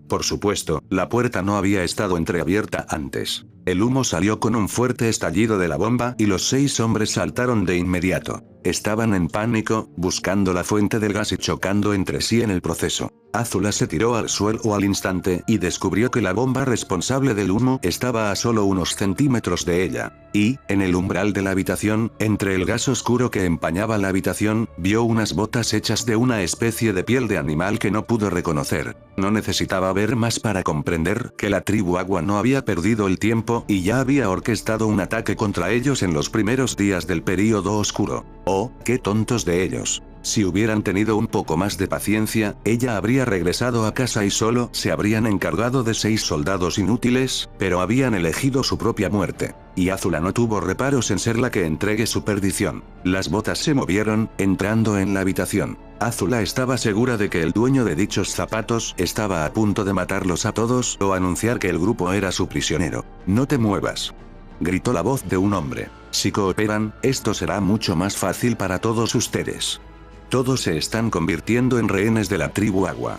Por supuesto, la puerta no había estado entreabierta antes. El humo salió con un fuerte estallido de la bomba y los 6 hombres saltaron de inmediato. Estaban en pánico, buscando la fuente del gas y chocando entre sí en el proceso. Azula se tiró al suelo al instante y descubrió que la bomba responsable del humo estaba a solo unos centímetros de ella. Y, en el umbral de la habitación, entre el gas oscuro que empañaba la habitación, vio unas botas hechas de una especie de piel de animal que no pudo reconocer. No necesitaba ver más para comprender que la tribu Agua no había perdido el tiempo y ya había orquestado un ataque contra ellos en los primeros días del período oscuro. Oh, qué tontos de ellos. Si hubieran tenido un poco más de paciencia, ella habría regresado a casa y solo se habrían encargado de 6 soldados inútiles, pero habían elegido su propia muerte. Y Azula no tuvo reparos en ser la que entregue su perdición. Las botas se movieron, entrando en la habitación. Azula estaba segura de que el dueño de dichos zapatos estaba a punto de matarlos a todos o anunciar que el grupo era su prisionero. No te muevas. Gritó la voz de un hombre. Si cooperan, esto será mucho más fácil para todos ustedes. Todos se están convirtiendo en rehenes de la tribu Agua.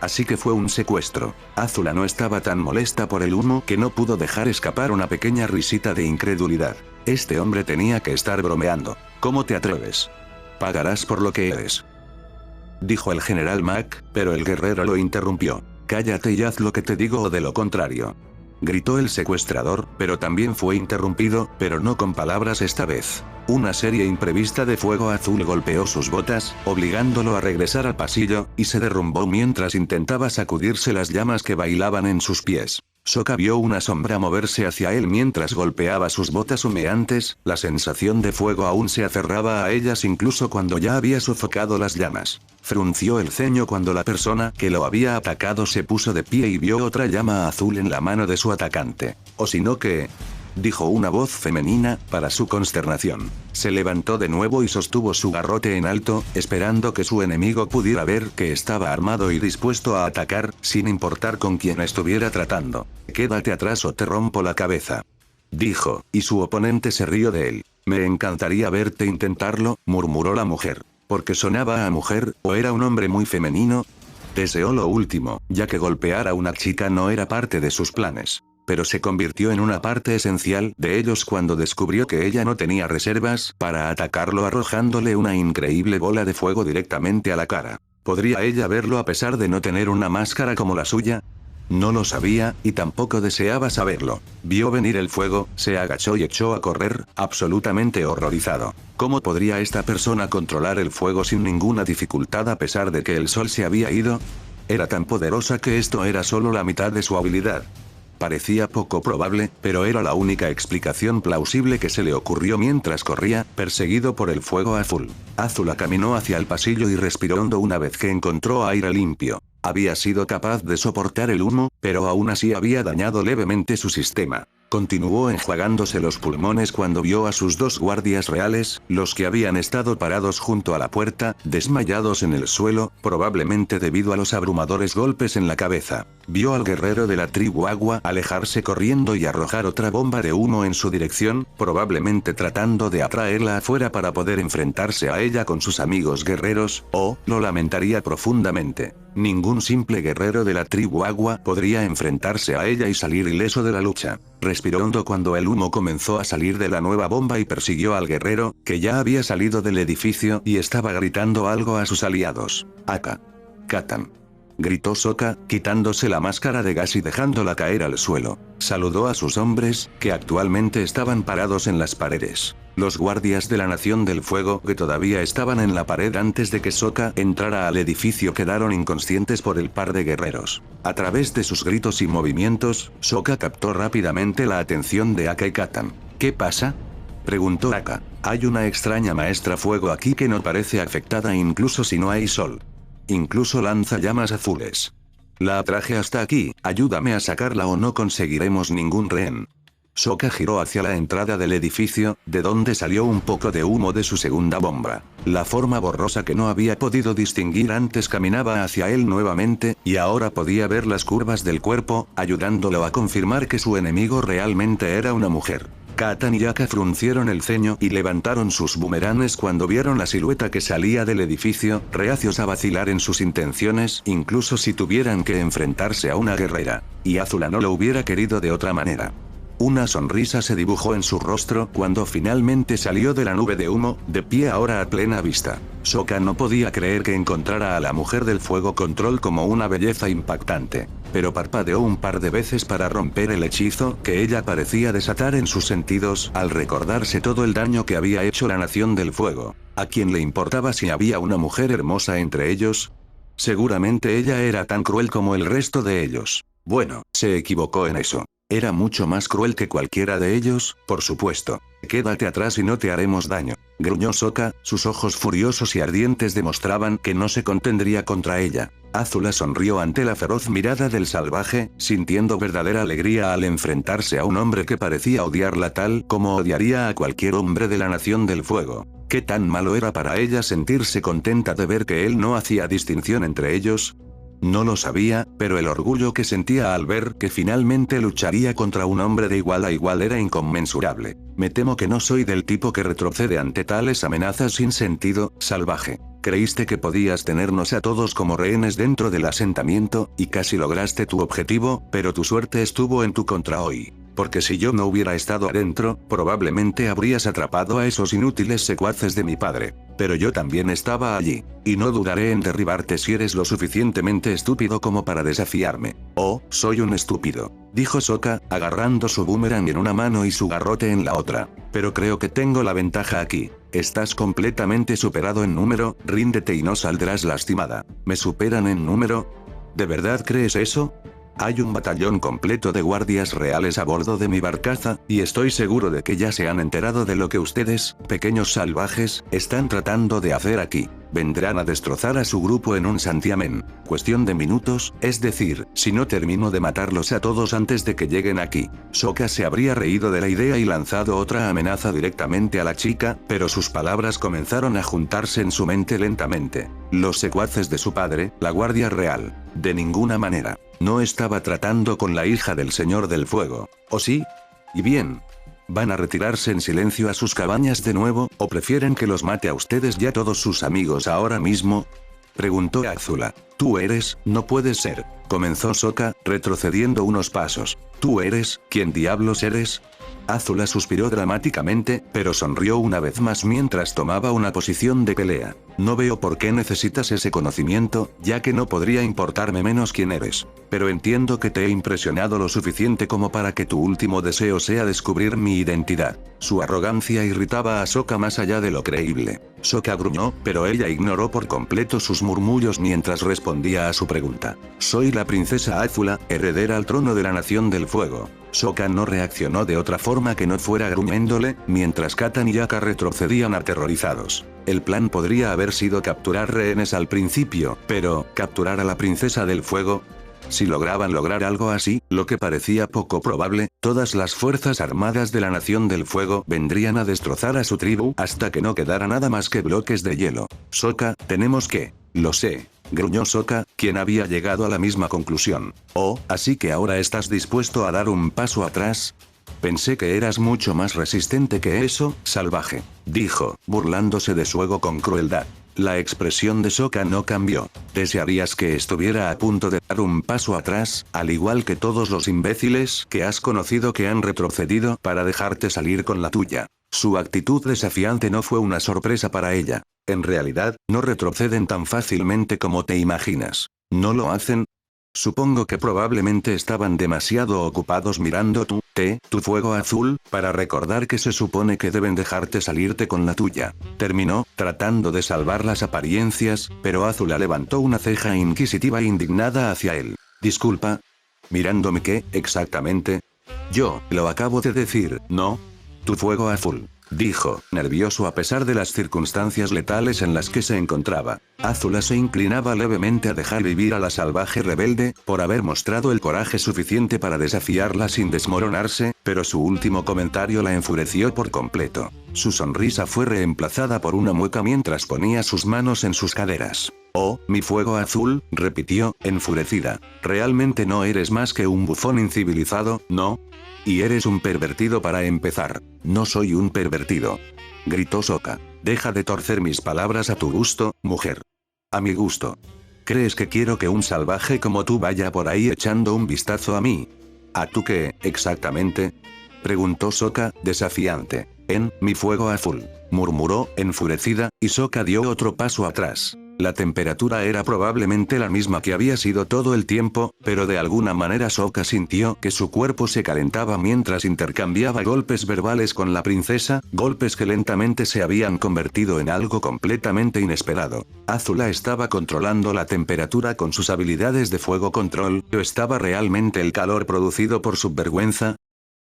Así que fue un secuestro. Azula no estaba tan molesta por el humo que no pudo dejar escapar una pequeña risita de incredulidad. Este hombre tenía que estar bromeando. ¿Cómo te atreves? Pagarás por lo que eres. Dijo el general Mac, pero el guerrero lo interrumpió. Cállate y haz lo que te digo o de lo contrario. Gritó el secuestrador, pero también fue interrumpido, pero no con palabras esta vez. Una serie imprevista de fuego azul golpeó sus botas, obligándolo a regresar al pasillo, y se derrumbó mientras intentaba sacudirse las llamas que bailaban en sus pies. Sokka vio una sombra moverse hacia él mientras golpeaba sus botas humeantes, la sensación de fuego aún se aferraba a ellas incluso cuando ya había sofocado las llamas. Frunció el ceño cuando la persona que lo había atacado se puso de pie y vio otra llama azul en la mano de su atacante. O si no que... dijo una voz femenina, para su consternación. Se levantó de nuevo y sostuvo su garrote en alto, esperando que su enemigo pudiera ver que estaba armado y dispuesto a atacar, sin importar con quién estuviera tratando. Quédate atrás o te rompo la cabeza. Dijo, y su oponente se rió de él. Me encantaría verte intentarlo, murmuró la mujer. Porque sonaba a mujer, o era un hombre muy femenino. Deseó lo último, ya que golpear a una chica no era parte de sus planes. Pero se convirtió en una parte esencial de ellos cuando descubrió que ella no tenía reservas para atacarlo arrojándole una increíble bola de fuego directamente a la cara. ¿Podría ella verlo a pesar de no tener una máscara como la suya? No lo sabía, y tampoco deseaba saberlo. Vio venir el fuego, se agachó y echó a correr, absolutamente horrorizado. ¿Cómo podría esta persona controlar el fuego sin ninguna dificultad a pesar de que el sol se había ido? Era tan poderosa que esto era solo la mitad de su habilidad. Parecía poco probable, pero era la única explicación plausible que se le ocurrió mientras corría, perseguido por el fuego azul. Azula caminó hacia el pasillo y respiró hondo una vez que encontró aire limpio. Había sido capaz de soportar el humo, pero aún así había dañado levemente su sistema. Continuó enjuagándose los pulmones cuando vio a sus 2 guardias reales, los que habían estado parados junto a la puerta, desmayados en el suelo, probablemente debido a los abrumadores golpes en la cabeza. Vio al guerrero de la tribu Agua alejarse corriendo y arrojar otra bomba de humo en su dirección, probablemente tratando de atraerla afuera para poder enfrentarse a ella con sus amigos guerreros, o, lo lamentaría profundamente. Ningún simple guerrero de la tribu Agua podría enfrentarse a ella y salir ileso de la lucha. Respiró hondo cuando el humo comenzó a salir de la nueva bomba y persiguió al guerrero, que ya había salido del edificio y estaba gritando algo a sus aliados. Aka. Katan. gritó Sokka, quitándose la máscara de gas y dejándola caer al suelo. Saludó a sus hombres, que actualmente estaban parados en las paredes. Los guardias de la Nación del Fuego que todavía estaban en la pared antes de que Sokka entrara al edificio quedaron inconscientes por el par de guerreros. A través de sus gritos y movimientos, Sokka captó rápidamente la atención de Akka y Katan. ¿Qué pasa?, preguntó Akka. Hay una extraña maestra fuego aquí que no parece afectada incluso si no hay sol. Incluso lanza llamas azules. La atraje hasta aquí, ayúdame a sacarla o no conseguiremos ningún rehén. Sokka giró hacia la entrada del edificio, de donde salió un poco de humo de su segunda bomba. La forma borrosa que no había podido distinguir antes caminaba hacia él nuevamente, y ahora podía ver las curvas del cuerpo, ayudándolo a confirmar que su enemigo realmente era una mujer. Katan y Akka fruncieron el ceño y levantaron sus bumeranes cuando vieron la silueta que salía del edificio, reacios a vacilar en sus intenciones incluso si tuvieran que enfrentarse a una guerrera. Y Azula no lo hubiera querido de otra manera. Una sonrisa se dibujó en su rostro cuando finalmente salió de la nube de humo, de pie ahora a plena vista. Sokka no podía creer que encontrara a la mujer del fuego control como una belleza impactante, pero parpadeó un par de veces para romper el hechizo que ella parecía desatar en sus sentidos al recordarse todo el daño que había hecho la Nación del Fuego. ¿A quién le importaba si había una mujer hermosa entre ellos? Seguramente ella era tan cruel como el resto de ellos. Bueno, se equivocó en eso. Era mucho más cruel que cualquiera de ellos, por supuesto. Quédate atrás y no te haremos daño, gruñó Sokka, sus ojos furiosos y ardientes demostraban que no se contendría contra ella. Azula sonrió ante la feroz mirada del salvaje, sintiendo verdadera alegría al enfrentarse a un hombre que parecía odiarla tal como odiaría a cualquier hombre de la Nación del Fuego. ¿Qué tan malo era para ella sentirse contenta de ver que él no hacía distinción entre ellos? No lo sabía, pero el orgullo que sentía al ver que finalmente lucharía contra un hombre de igual a igual era inconmensurable. Me temo que no soy del tipo que retrocede ante tales amenazas sin sentido, salvaje. Creíste que podías tenernos a todos como rehenes dentro del asentamiento, y casi lograste tu objetivo, pero tu suerte estuvo en tu contra hoy. Porque si yo no hubiera estado adentro, probablemente habrías atrapado a esos inútiles secuaces de mi padre. Pero yo también estaba allí, y no dudaré en derribarte si eres lo suficientemente estúpido como para desafiarme. Oh, soy un estúpido, dijo Sokka, agarrando su boomerang en una mano y su garrote en la otra. Pero creo que tengo la ventaja aquí. Estás completamente superado en número, ríndete y no saldrás lastimada. ¿Me superan en número? ¿De verdad crees eso? Hay un batallón completo de guardias reales a bordo de mi barcaza, y estoy seguro de que ya se han enterado de lo que ustedes, pequeños salvajes, están tratando de hacer aquí. Vendrán a destrozar a su grupo en un santiamén. Cuestión de minutos, es decir, si no termino de matarlos a todos antes de que lleguen aquí. Sokka se habría reído de la idea y lanzado otra amenaza directamente a la chica, pero sus palabras comenzaron a juntarse en su mente lentamente. Los secuaces de su padre, la Guardia Real. De ninguna manera. No estaba tratando con la hija del Señor del Fuego, ¿o sí? Y bien. ¿Van a retirarse en silencio a sus cabañas de nuevo, o prefieren que los mate a ustedes y a todos sus amigos ahora mismo? Preguntó Azula. Tú eres, no puedes ser. Comenzó Sokka, retrocediendo unos pasos. ¿Tú eres, quién diablos eres? Azula suspiró dramáticamente, pero sonrió una vez más mientras tomaba una posición de pelea. No veo por qué necesitas ese conocimiento, ya que no podría importarme menos quién eres. Pero entiendo que te he impresionado lo suficiente como para que tu último deseo sea descubrir mi identidad. Su arrogancia irritaba a Sokka más allá de lo creíble. Sokka gruñó, pero ella ignoró por completo sus murmullos mientras respondía a su pregunta. Soy la princesa Azula, heredera al trono de la Nación del Fuego. Sokka no reaccionó de otra forma que no fuera gruñéndole, mientras Katan y Akka retrocedían aterrorizados. El plan podría haber sido capturar rehenes al principio, pero, ¿capturar a la princesa del fuego? Si lograban lograr algo así, lo que parecía poco probable, todas las fuerzas armadas de la Nación del Fuego vendrían a destrozar a su tribu hasta que no quedara nada más que bloques de hielo. Sokka, tenemos que... Lo sé. Gruñó Sokka, quien había llegado a la misma conclusión. Oh, ¿así que ahora estás dispuesto a dar un paso atrás? Pensé que eras mucho más resistente que eso, salvaje, dijo, burlándose de su ego con crueldad. La expresión de Sokka no cambió. ¿Desearías que estuviera a punto de dar un paso atrás, al igual que todos los imbéciles que has conocido que han retrocedido para dejarte salir con la tuya? Su actitud desafiante no fue una sorpresa para ella. En realidad, no retroceden tan fácilmente como te imaginas. ¿No lo hacen? Supongo que probablemente estaban demasiado ocupados mirando tu fuego azul, para recordar que se supone que deben dejarte salirte con la tuya. Terminó, tratando de salvar las apariencias, pero Azula levantó una ceja inquisitiva e indignada hacia él. Disculpa. ¿Mirándome qué, exactamente? Yo, lo acabo de decir, ¿no? Tu fuego azul. Dijo, nervioso a pesar de las circunstancias letales en las que se encontraba. Azula se inclinaba levemente a dejar vivir a la salvaje rebelde, por haber mostrado el coraje suficiente para desafiarla sin desmoronarse, pero su último comentario la enfureció por completo. Su sonrisa fue reemplazada por una mueca mientras ponía sus manos en sus caderas. Oh, mi fuego azul, repitió, enfurecida. Realmente no eres más que un bufón incivilizado, ¿no? Y eres un pervertido para empezar. No soy un pervertido. Gritó Sokka. Deja de torcer mis palabras a tu gusto, mujer. A mi gusto. ¿Crees que quiero que un salvaje como tú vaya por ahí echando un vistazo a mí? ¿A tú qué, exactamente? Preguntó Sokka, desafiante. Mi fuego azul. Murmuró, enfurecida, y Sokka dio otro paso atrás. La temperatura era probablemente la misma que había sido todo el tiempo, pero de alguna manera Sokka sintió que su cuerpo se calentaba mientras intercambiaba golpes verbales con la princesa, golpes que lentamente se habían convertido en algo completamente inesperado. Azula estaba controlando la temperatura con sus habilidades de fuego control, ¿o estaba realmente el calor producido por su vergüenza?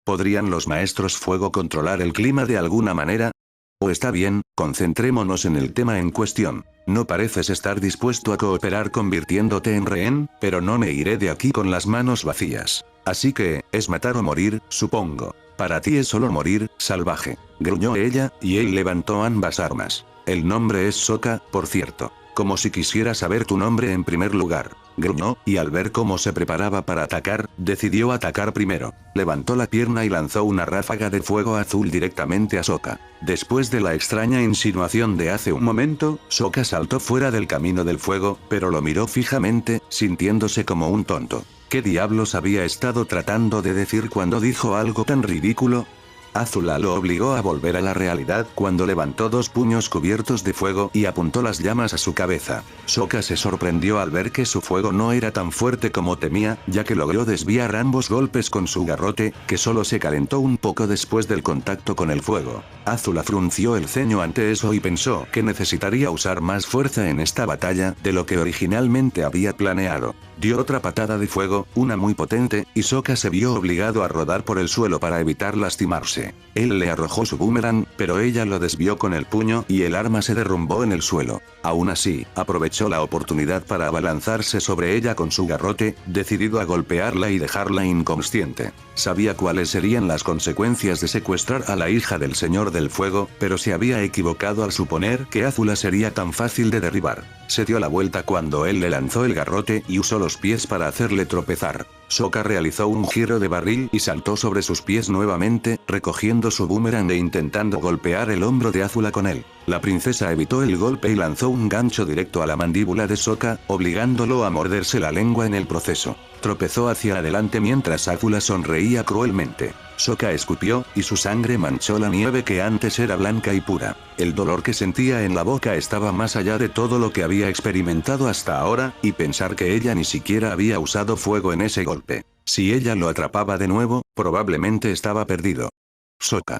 ¿Podrían los maestros fuego controlar el clima de alguna manera? O está bien, concentrémonos en el tema en cuestión. No pareces estar dispuesto a cooperar convirtiéndote en rehén, pero no me iré de aquí con las manos vacías. Así que, es matar o morir, supongo. Para ti es solo morir, salvaje. Gruñó ella, y él levantó ambas armas. El nombre es Sokka, por cierto. Como si quisiera saber tu nombre en primer lugar. Gruñó, y al ver cómo se preparaba para atacar, decidió atacar primero. Levantó la pierna y lanzó una ráfaga de fuego azul directamente a Sokka. Después de la extraña insinuación de hace un momento, Sokka saltó fuera del camino del fuego, pero lo miró fijamente, sintiéndose como un tonto. ¿Qué diablos había estado tratando de decir cuando dijo algo tan ridículo? Azula lo obligó a volver a la realidad cuando levantó dos puños cubiertos de fuego y apuntó las llamas a su cabeza. Sokka se sorprendió al ver que su fuego no era tan fuerte como temía, ya que logró desviar ambos golpes con su garrote, que solo se calentó un poco después del contacto con el fuego. Azula frunció el ceño ante eso y pensó que necesitaría usar más fuerza en esta batalla de lo que originalmente había planeado. Dio otra patada de fuego, una muy potente, y Sokka se vio obligado a rodar por el suelo para evitar lastimarse. Él le arrojó su boomerang, pero ella lo desvió con el puño y el arma se derrumbó en el suelo. Aún así, aprovechó la oportunidad para abalanzarse sobre ella con su garrote, decidido a golpearla y dejarla inconsciente. Sabía cuáles serían las consecuencias de secuestrar a la hija del Señor del Fuego, pero se había equivocado al suponer que Azula sería tan fácil de derribar. Se dio la vuelta cuando él le lanzó el garrote y usó los pies para hacerle tropezar. Sokka realizó un giro de barril y saltó sobre sus pies nuevamente, recogiendo su boomerang e intentando golpear el hombro de Azula con él. La princesa evitó el golpe y lanzó un gancho directo a la mandíbula de Sokka, obligándolo a morderse la lengua en el proceso. Tropezó hacia adelante mientras Azula sonreía cruelmente. Sokka escupió, y su sangre manchó la nieve que antes era blanca y pura. El dolor que sentía en la boca estaba más allá de todo lo que había experimentado hasta ahora, y pensar que ella ni siquiera había usado fuego en ese golpe. Si ella lo atrapaba de nuevo, probablemente estaba perdido. Sokka.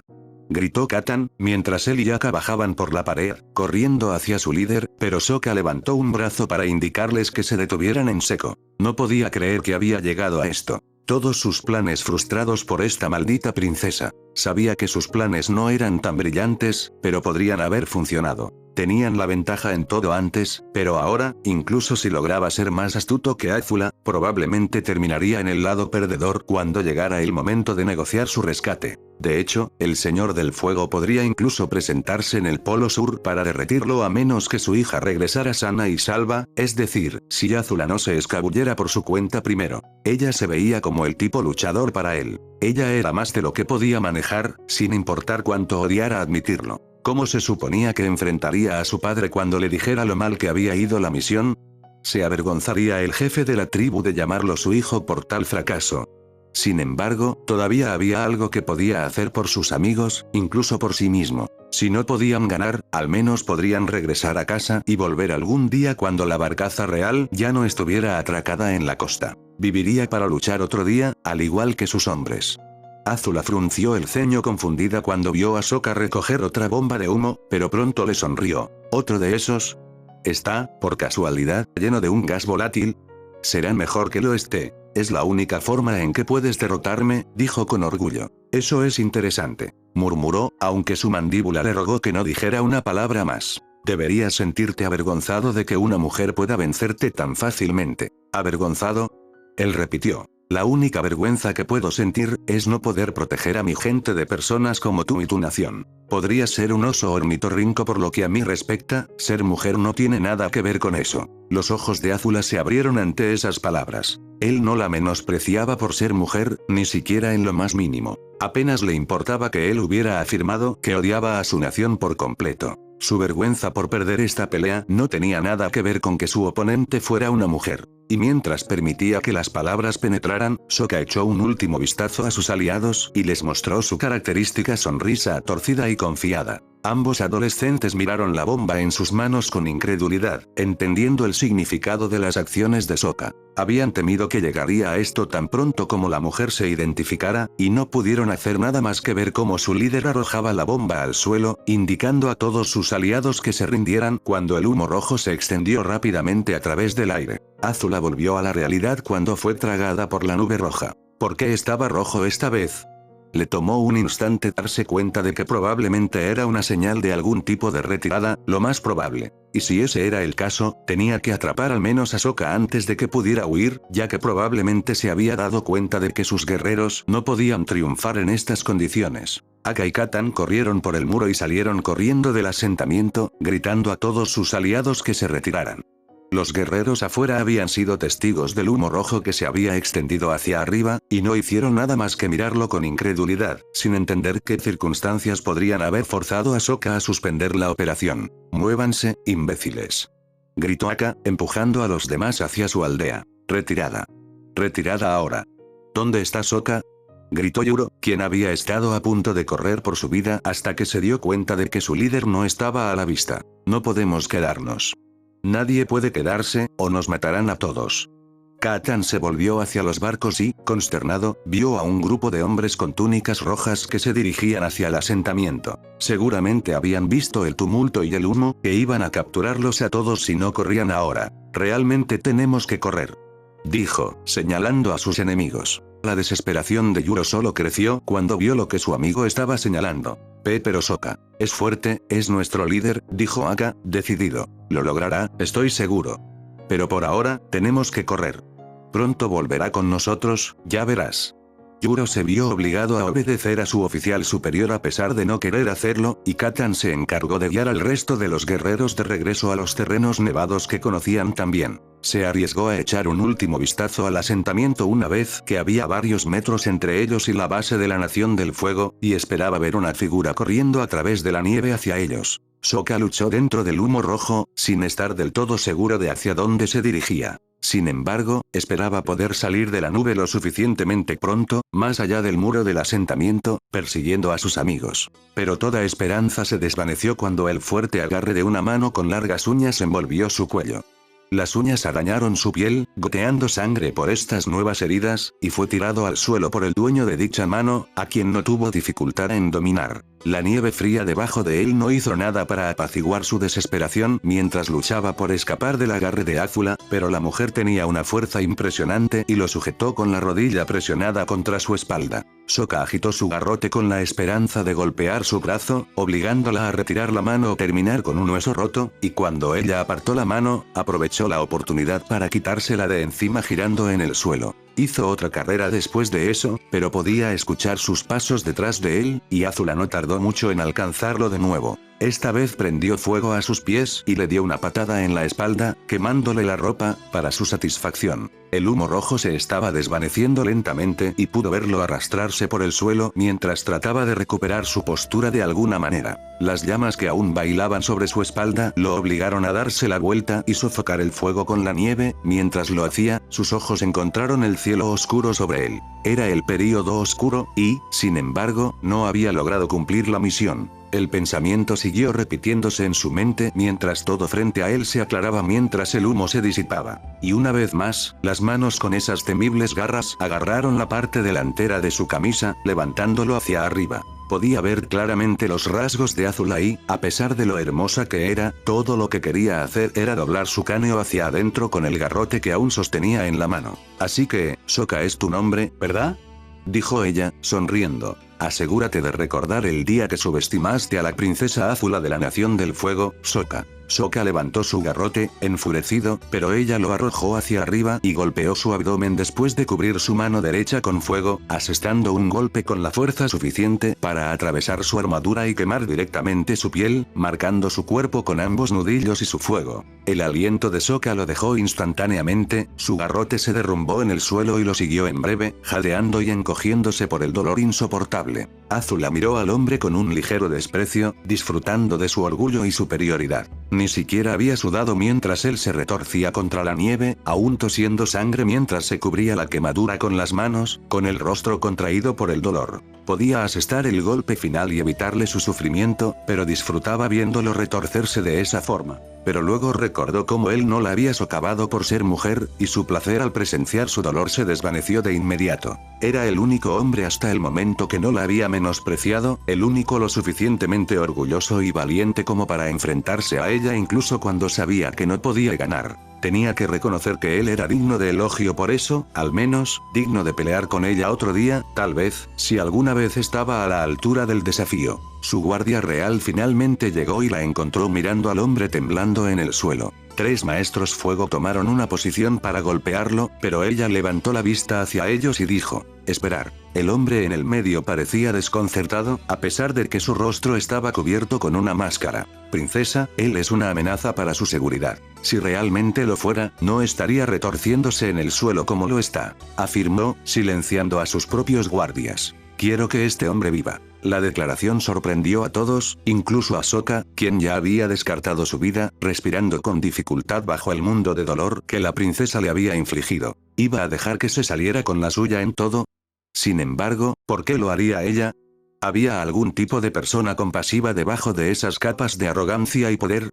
Gritó Katan, mientras él y Yaka bajaban por la pared, corriendo hacia su líder, pero Sokka levantó un brazo para indicarles que se detuvieran en seco. No podía creer que había llegado a esto. Todos sus planes frustrados por esta maldita princesa. Sabía que sus planes no eran tan brillantes, pero podrían haber funcionado. Tenían la ventaja en todo antes, pero ahora, incluso si lograba ser más astuto que Azula, probablemente terminaría en el lado perdedor cuando llegara el momento de negociar su rescate. De hecho, el Señor del Fuego podría incluso presentarse en el Polo Sur para derretirlo a menos que su hija regresara sana y salva, es decir, si Azula no se escabullera por su cuenta primero. Ella se veía como el tipo luchador para él. Ella era más de lo que podía manejar, sin importar cuánto odiara admitirlo. ¿Cómo se suponía que enfrentaría a su padre cuando le dijera lo mal que había ido la misión? ¿Se avergonzaría el jefe de la tribu de llamarlo su hijo por tal fracaso? Sin embargo, todavía había algo que podía hacer por sus amigos, incluso por sí mismo. Si no podían ganar, al menos podrían regresar a casa y volver algún día cuando la barcaza real ya no estuviera atracada en la costa. Viviría para luchar otro día, al igual que sus hombres. Azula frunció el ceño confundida cuando vio a Sokka recoger otra bomba de humo, pero pronto le sonrió. ¿Otro de esos? ¿Está, por casualidad, lleno de un gas volátil? Será mejor que lo esté. Es la única forma en que puedes derrotarme, dijo con orgullo. Eso es interesante, murmuró, aunque su mandíbula le rogó que no dijera una palabra más. Deberías sentirte avergonzado de que una mujer pueda vencerte tan fácilmente. ¿Avergonzado? Él repitió. La única vergüenza que puedo sentir es no poder proteger a mi gente de personas como tú y tu nación. Podrías ser un oso ornitorrinco por lo que a mí respecta, ser mujer no tiene nada que ver con eso. Los ojos de Azula se abrieron ante esas palabras. Él no la menospreciaba por ser mujer, ni siquiera en lo más mínimo. Apenas le importaba que él hubiera afirmado que odiaba a su nación por completo. Su vergüenza por perder esta pelea no tenía nada que ver con que su oponente fuera una mujer. Y mientras permitía que las palabras penetraran, Sokka echó un último vistazo a sus aliados y les mostró su característica sonrisa torcida y confiada. Ambos adolescentes miraron la bomba en sus manos con incredulidad, entendiendo el significado de las acciones de Sokka. Habían temido que llegaría a esto tan pronto como la mujer se identificara, y no pudieron hacer nada más que ver cómo su líder arrojaba la bomba al suelo, indicando a todos sus aliados que se rindieran cuando el humo rojo se extendió rápidamente a través del aire. Azula volvió a la realidad cuando fue tragada por la nube roja. ¿Por qué estaba rojo esta vez? Le tomó un instante darse cuenta de que probablemente era una señal de algún tipo de retirada, lo más probable. Y si ese era el caso, tenía que atrapar al menos a Sokka antes de que pudiera huir, ya que probablemente se había dado cuenta de que sus guerreros no podían triunfar en estas condiciones. Akka y Katan corrieron por el muro y salieron corriendo del asentamiento, gritando a todos sus aliados que se retiraran. Los guerreros afuera habían sido testigos del humo rojo que se había extendido hacia arriba, y no hicieron nada más que mirarlo con incredulidad, sin entender qué circunstancias podrían haber forzado a Sokka a suspender la operación. «Muévanse, imbéciles», gritó Akka, empujando a los demás hacia su aldea. «Retirada. Retirada ahora». «¿Dónde está Sokka?», gritó Yuro, quien había estado a punto de correr por su vida hasta que se dio cuenta de que su líder no estaba a la vista. «No podemos quedarnos. Nadie puede quedarse, o nos matarán a todos». Katan se volvió hacia los barcos y, consternado, vio a un grupo de hombres con túnicas rojas que se dirigían hacia el asentamiento. Seguramente habían visto el tumulto y el humo, que iban a capturarlos a todos si no corrían ahora. «Realmente tenemos que correr», dijo, señalando a sus enemigos. La desesperación de Yuro solo creció cuando vio lo que su amigo estaba señalando. «Pero Sokka es fuerte, es nuestro líder», dijo Akka, decidido. «Lo logrará, estoy seguro. Pero por ahora, tenemos que correr. Pronto volverá con nosotros, ya verás». Yuro se vio obligado a obedecer a su oficial superior a pesar de no querer hacerlo, y Katan se encargó de guiar al resto de los guerreros de regreso a los terrenos nevados que conocían tan bien. Se arriesgó a echar un último vistazo al asentamiento una vez que había varios metros entre ellos y la base de la Nación del Fuego, y esperaba ver una figura corriendo a través de la nieve hacia ellos. Sokka luchó dentro del humo rojo, sin estar del todo seguro de hacia dónde se dirigía. Sin embargo, esperaba poder salir de la nube lo suficientemente pronto, más allá del muro del asentamiento, persiguiendo a sus amigos. Pero toda esperanza se desvaneció cuando el fuerte agarre de una mano con largas uñas envolvió su cuello. Las uñas arañaron su piel, goteando sangre por estas nuevas heridas, y fue tirado al suelo por el dueño de dicha mano, a quien no tuvo dificultad en dominar. La nieve fría debajo de él no hizo nada para apaciguar su desesperación mientras luchaba por escapar del agarre de Azula, pero la mujer tenía una fuerza impresionante y lo sujetó con la rodilla presionada contra su espalda. Sokka agitó su garrote con la esperanza de golpear su brazo, obligándola a retirar la mano o terminar con un hueso roto, y cuando ella apartó la mano, aprovechó la oportunidad para quitársela de encima girando en el suelo. Hizo otra carrera después de eso, pero podía escuchar sus pasos detrás de él, y Azula no tardó mucho en alcanzarlo de nuevo. Esta vez prendió fuego a sus pies y le dio una patada en la espalda, quemándole la ropa, para su satisfacción. El humo rojo se estaba desvaneciendo lentamente y pudo verlo arrastrarse por el suelo mientras trataba de recuperar su postura de alguna manera. Las llamas que aún bailaban sobre su espalda lo obligaron a darse la vuelta y sofocar el fuego con la nieve. Mientras lo hacía, sus ojos encontraron el cielo oscuro sobre él. Era el período oscuro y, sin embargo, no había logrado cumplir la misión. El pensamiento siguió repitiéndose en su mente mientras todo frente a él se aclaraba mientras el humo se disipaba. Y una vez más, las manos con esas temibles garras agarraron la parte delantera de su camisa, levantándolo hacia arriba. Podía ver claramente los rasgos de Azula y, a pesar de lo hermosa que era, todo lo que quería hacer era doblar su cráneo hacia adentro con el garrote que aún sostenía en la mano. Así que, Sokka es tu nombre, ¿verdad? Dijo ella, sonriendo. Asegúrate de recordar el día que subestimaste a la princesa Azula de la Nación del Fuego, Sokka. Sokka levantó su garrote, enfurecido, pero ella lo arrojó hacia arriba y golpeó su abdomen después de cubrir su mano derecha con fuego, asestando un golpe con la fuerza suficiente para atravesar su armadura y quemar directamente su piel, marcando su cuerpo con ambos nudillos y su fuego. El aliento de Sokka lo dejó instantáneamente, su garrote se derrumbó en el suelo y lo siguió en breve, jadeando y encogiéndose por el dolor insoportable. Azula miró al hombre con un ligero desprecio, disfrutando de su orgullo y superioridad. Ni siquiera había sudado mientras él se retorcía contra la nieve, aún tosiendo sangre mientras se cubría la quemadura con las manos, con el rostro contraído por el dolor. Podía asestar el golpe final y evitarle su sufrimiento, pero disfrutaba viéndolo retorcerse de esa forma. Pero luego recordó cómo él no la había socavado por ser mujer, y su placer al presenciar su dolor se desvaneció de inmediato. Era el único hombre hasta el momento que no la había menospreciado, el único lo suficientemente orgulloso y valiente como para enfrentarse a ella incluso cuando sabía que no podía ganar. Tenía que reconocer que él era digno de elogio por eso, al menos, digno de pelear con ella otro día, tal vez, si alguna vez estaba a la altura del desafío. Su guardia real finalmente llegó y la encontró mirando al hombre temblando en el suelo. 3 maestros fuego tomaron una posición para golpearlo, pero ella levantó la vista hacia ellos y dijo, esperar. El hombre en el medio parecía desconcertado, a pesar de que su rostro estaba cubierto con una máscara. Princesa, él es una amenaza para su seguridad. Si realmente lo fuera, no estaría retorciéndose en el suelo como lo está, afirmó, silenciando a sus propios guardias. Quiero que este hombre viva. La declaración sorprendió a todos, incluso a Sokka, quien ya había descartado su vida, respirando con dificultad bajo el mundo de dolor que la princesa le había infligido. ¿Iba a dejar que se saliera con la suya en todo? Sin embargo, ¿por qué lo haría ella? ¿Había algún tipo de persona compasiva debajo de esas capas de arrogancia y poder?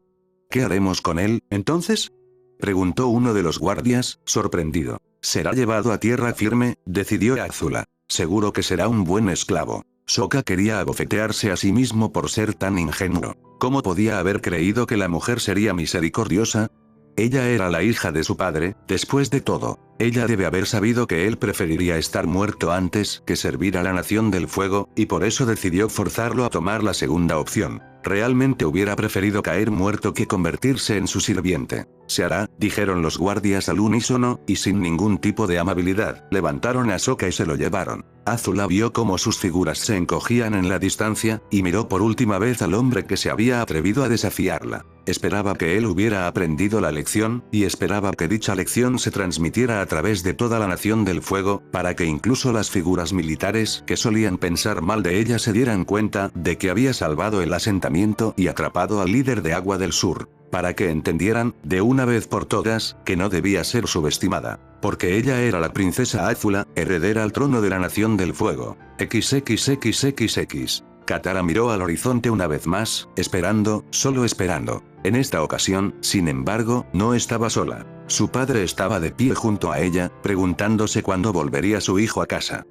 ¿Qué haremos con él, entonces? Preguntó uno de los guardias, sorprendido. Será llevado a tierra firme, decidió Azula. Seguro que será un buen esclavo. Sokka quería abofetearse a sí mismo por ser tan ingenuo. ¿Cómo podía haber creído que la mujer sería misericordiosa? Ella era la hija de su padre, después de todo. Ella debe haber sabido que él preferiría estar muerto antes que servir a la Nación del Fuego, y por eso decidió forzarlo a tomar la segunda opción. Realmente hubiera preferido caer muerto que convertirse en su sirviente. Se hará, dijeron los guardias al unísono, y sin ningún tipo de amabilidad, levantaron a Sokka y se lo llevaron. Azula vio cómo sus figuras se encogían en la distancia, y miró por última vez al hombre que se había atrevido a desafiarla. Esperaba que él hubiera aprendido la lección, y esperaba que dicha lección se transmitiera a través de toda la Nación del Fuego, para que incluso las figuras militares que solían pensar mal de ella se dieran cuenta de que había salvado el asentamiento y atrapado al líder de Agua del Sur. Para que entendieran, de una vez por todas, que no debía ser subestimada. Porque ella era la princesa Azula, heredera al trono de la Nación del Fuego. XXXXX. Katara miró al horizonte una vez más, esperando, solo esperando. En esta ocasión, sin embargo, no estaba sola. Su padre estaba de pie junto a ella, preguntándose cuándo volvería su hijo a casa.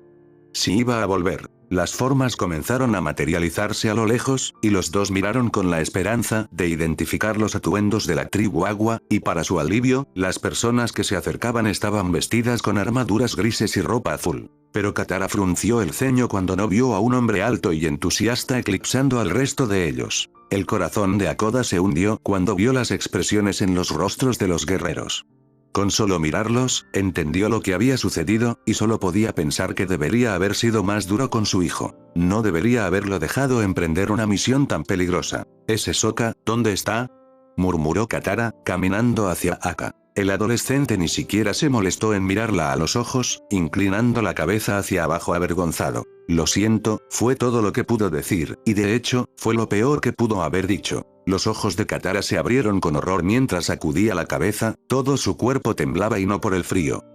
Si iba a volver. Las formas comenzaron a materializarse a lo lejos, y los dos miraron con la esperanza de identificar los atuendos de la tribu Agua, y para su alivio, las personas que se acercaban estaban vestidas con armaduras grises y ropa azul. Pero Katara frunció el ceño cuando no vio a un hombre alto y entusiasta eclipsando al resto de ellos. El corazón de Hakoda se hundió cuando vio las expresiones en los rostros de los guerreros. Con solo mirarlos, entendió lo que había sucedido, y solo podía pensar que debería haber sido más duro con su hijo. No debería haberlo dejado emprender una misión tan peligrosa. ¿Ese Sokka, dónde está?, murmuró Katara, caminando hacia Aka. El adolescente ni siquiera se molestó en mirarla a los ojos, inclinando la cabeza hacia abajo avergonzado. Lo siento, fue todo lo que pudo decir, y de hecho, fue lo peor que pudo haber dicho. Los ojos de Katara se abrieron con horror mientras sacudía la cabeza, todo su cuerpo temblaba y no por el frío.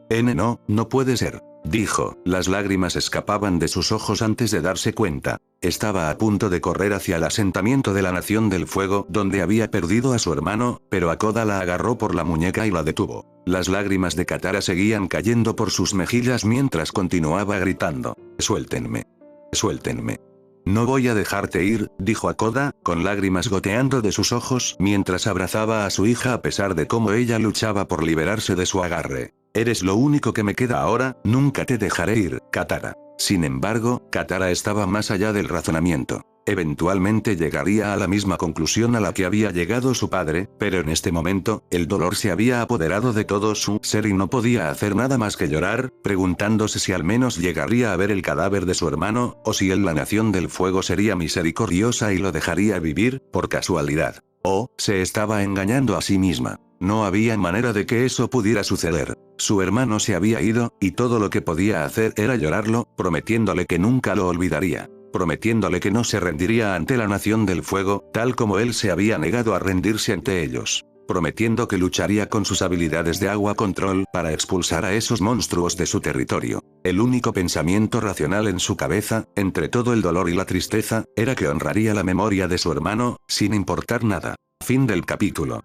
No puede ser, dijo. Las lágrimas escapaban de sus ojos antes de darse cuenta. Estaba a punto de correr hacia el asentamiento de la Nación del Fuego donde había perdido a su hermano, pero Akoda la agarró por la muñeca y la detuvo. Las lágrimas de Katara seguían cayendo por sus mejillas mientras continuaba gritando. Suéltenme. Suéltenme. No voy a dejarte ir, dijo Akoda, con lágrimas goteando de sus ojos mientras abrazaba a su hija a pesar de cómo ella luchaba por liberarse de su agarre. Eres lo único que me queda ahora, nunca te dejaré ir, Katara. Sin embargo, Katara estaba más allá del razonamiento. Eventualmente llegaría a la misma conclusión a la que había llegado su padre, pero en este momento, el dolor se había apoderado de todo su ser y no podía hacer nada más que llorar, preguntándose si al menos llegaría a ver el cadáver de su hermano, o si la Nación del Fuego sería misericordiosa y lo dejaría vivir, por casualidad. O, se estaba engañando a sí misma. No había manera de que eso pudiera suceder. Su hermano se había ido, y todo lo que podía hacer era llorarlo, prometiéndole que nunca lo olvidaría. Prometiéndole que no se rendiría ante la Nación del Fuego, tal como él se había negado a rendirse ante ellos. Prometiendo que lucharía con sus habilidades de agua control para expulsar a esos monstruos de su territorio. El único pensamiento racional en su cabeza, entre todo el dolor y la tristeza, era que honraría la memoria de su hermano, sin importar nada. Fin del capítulo.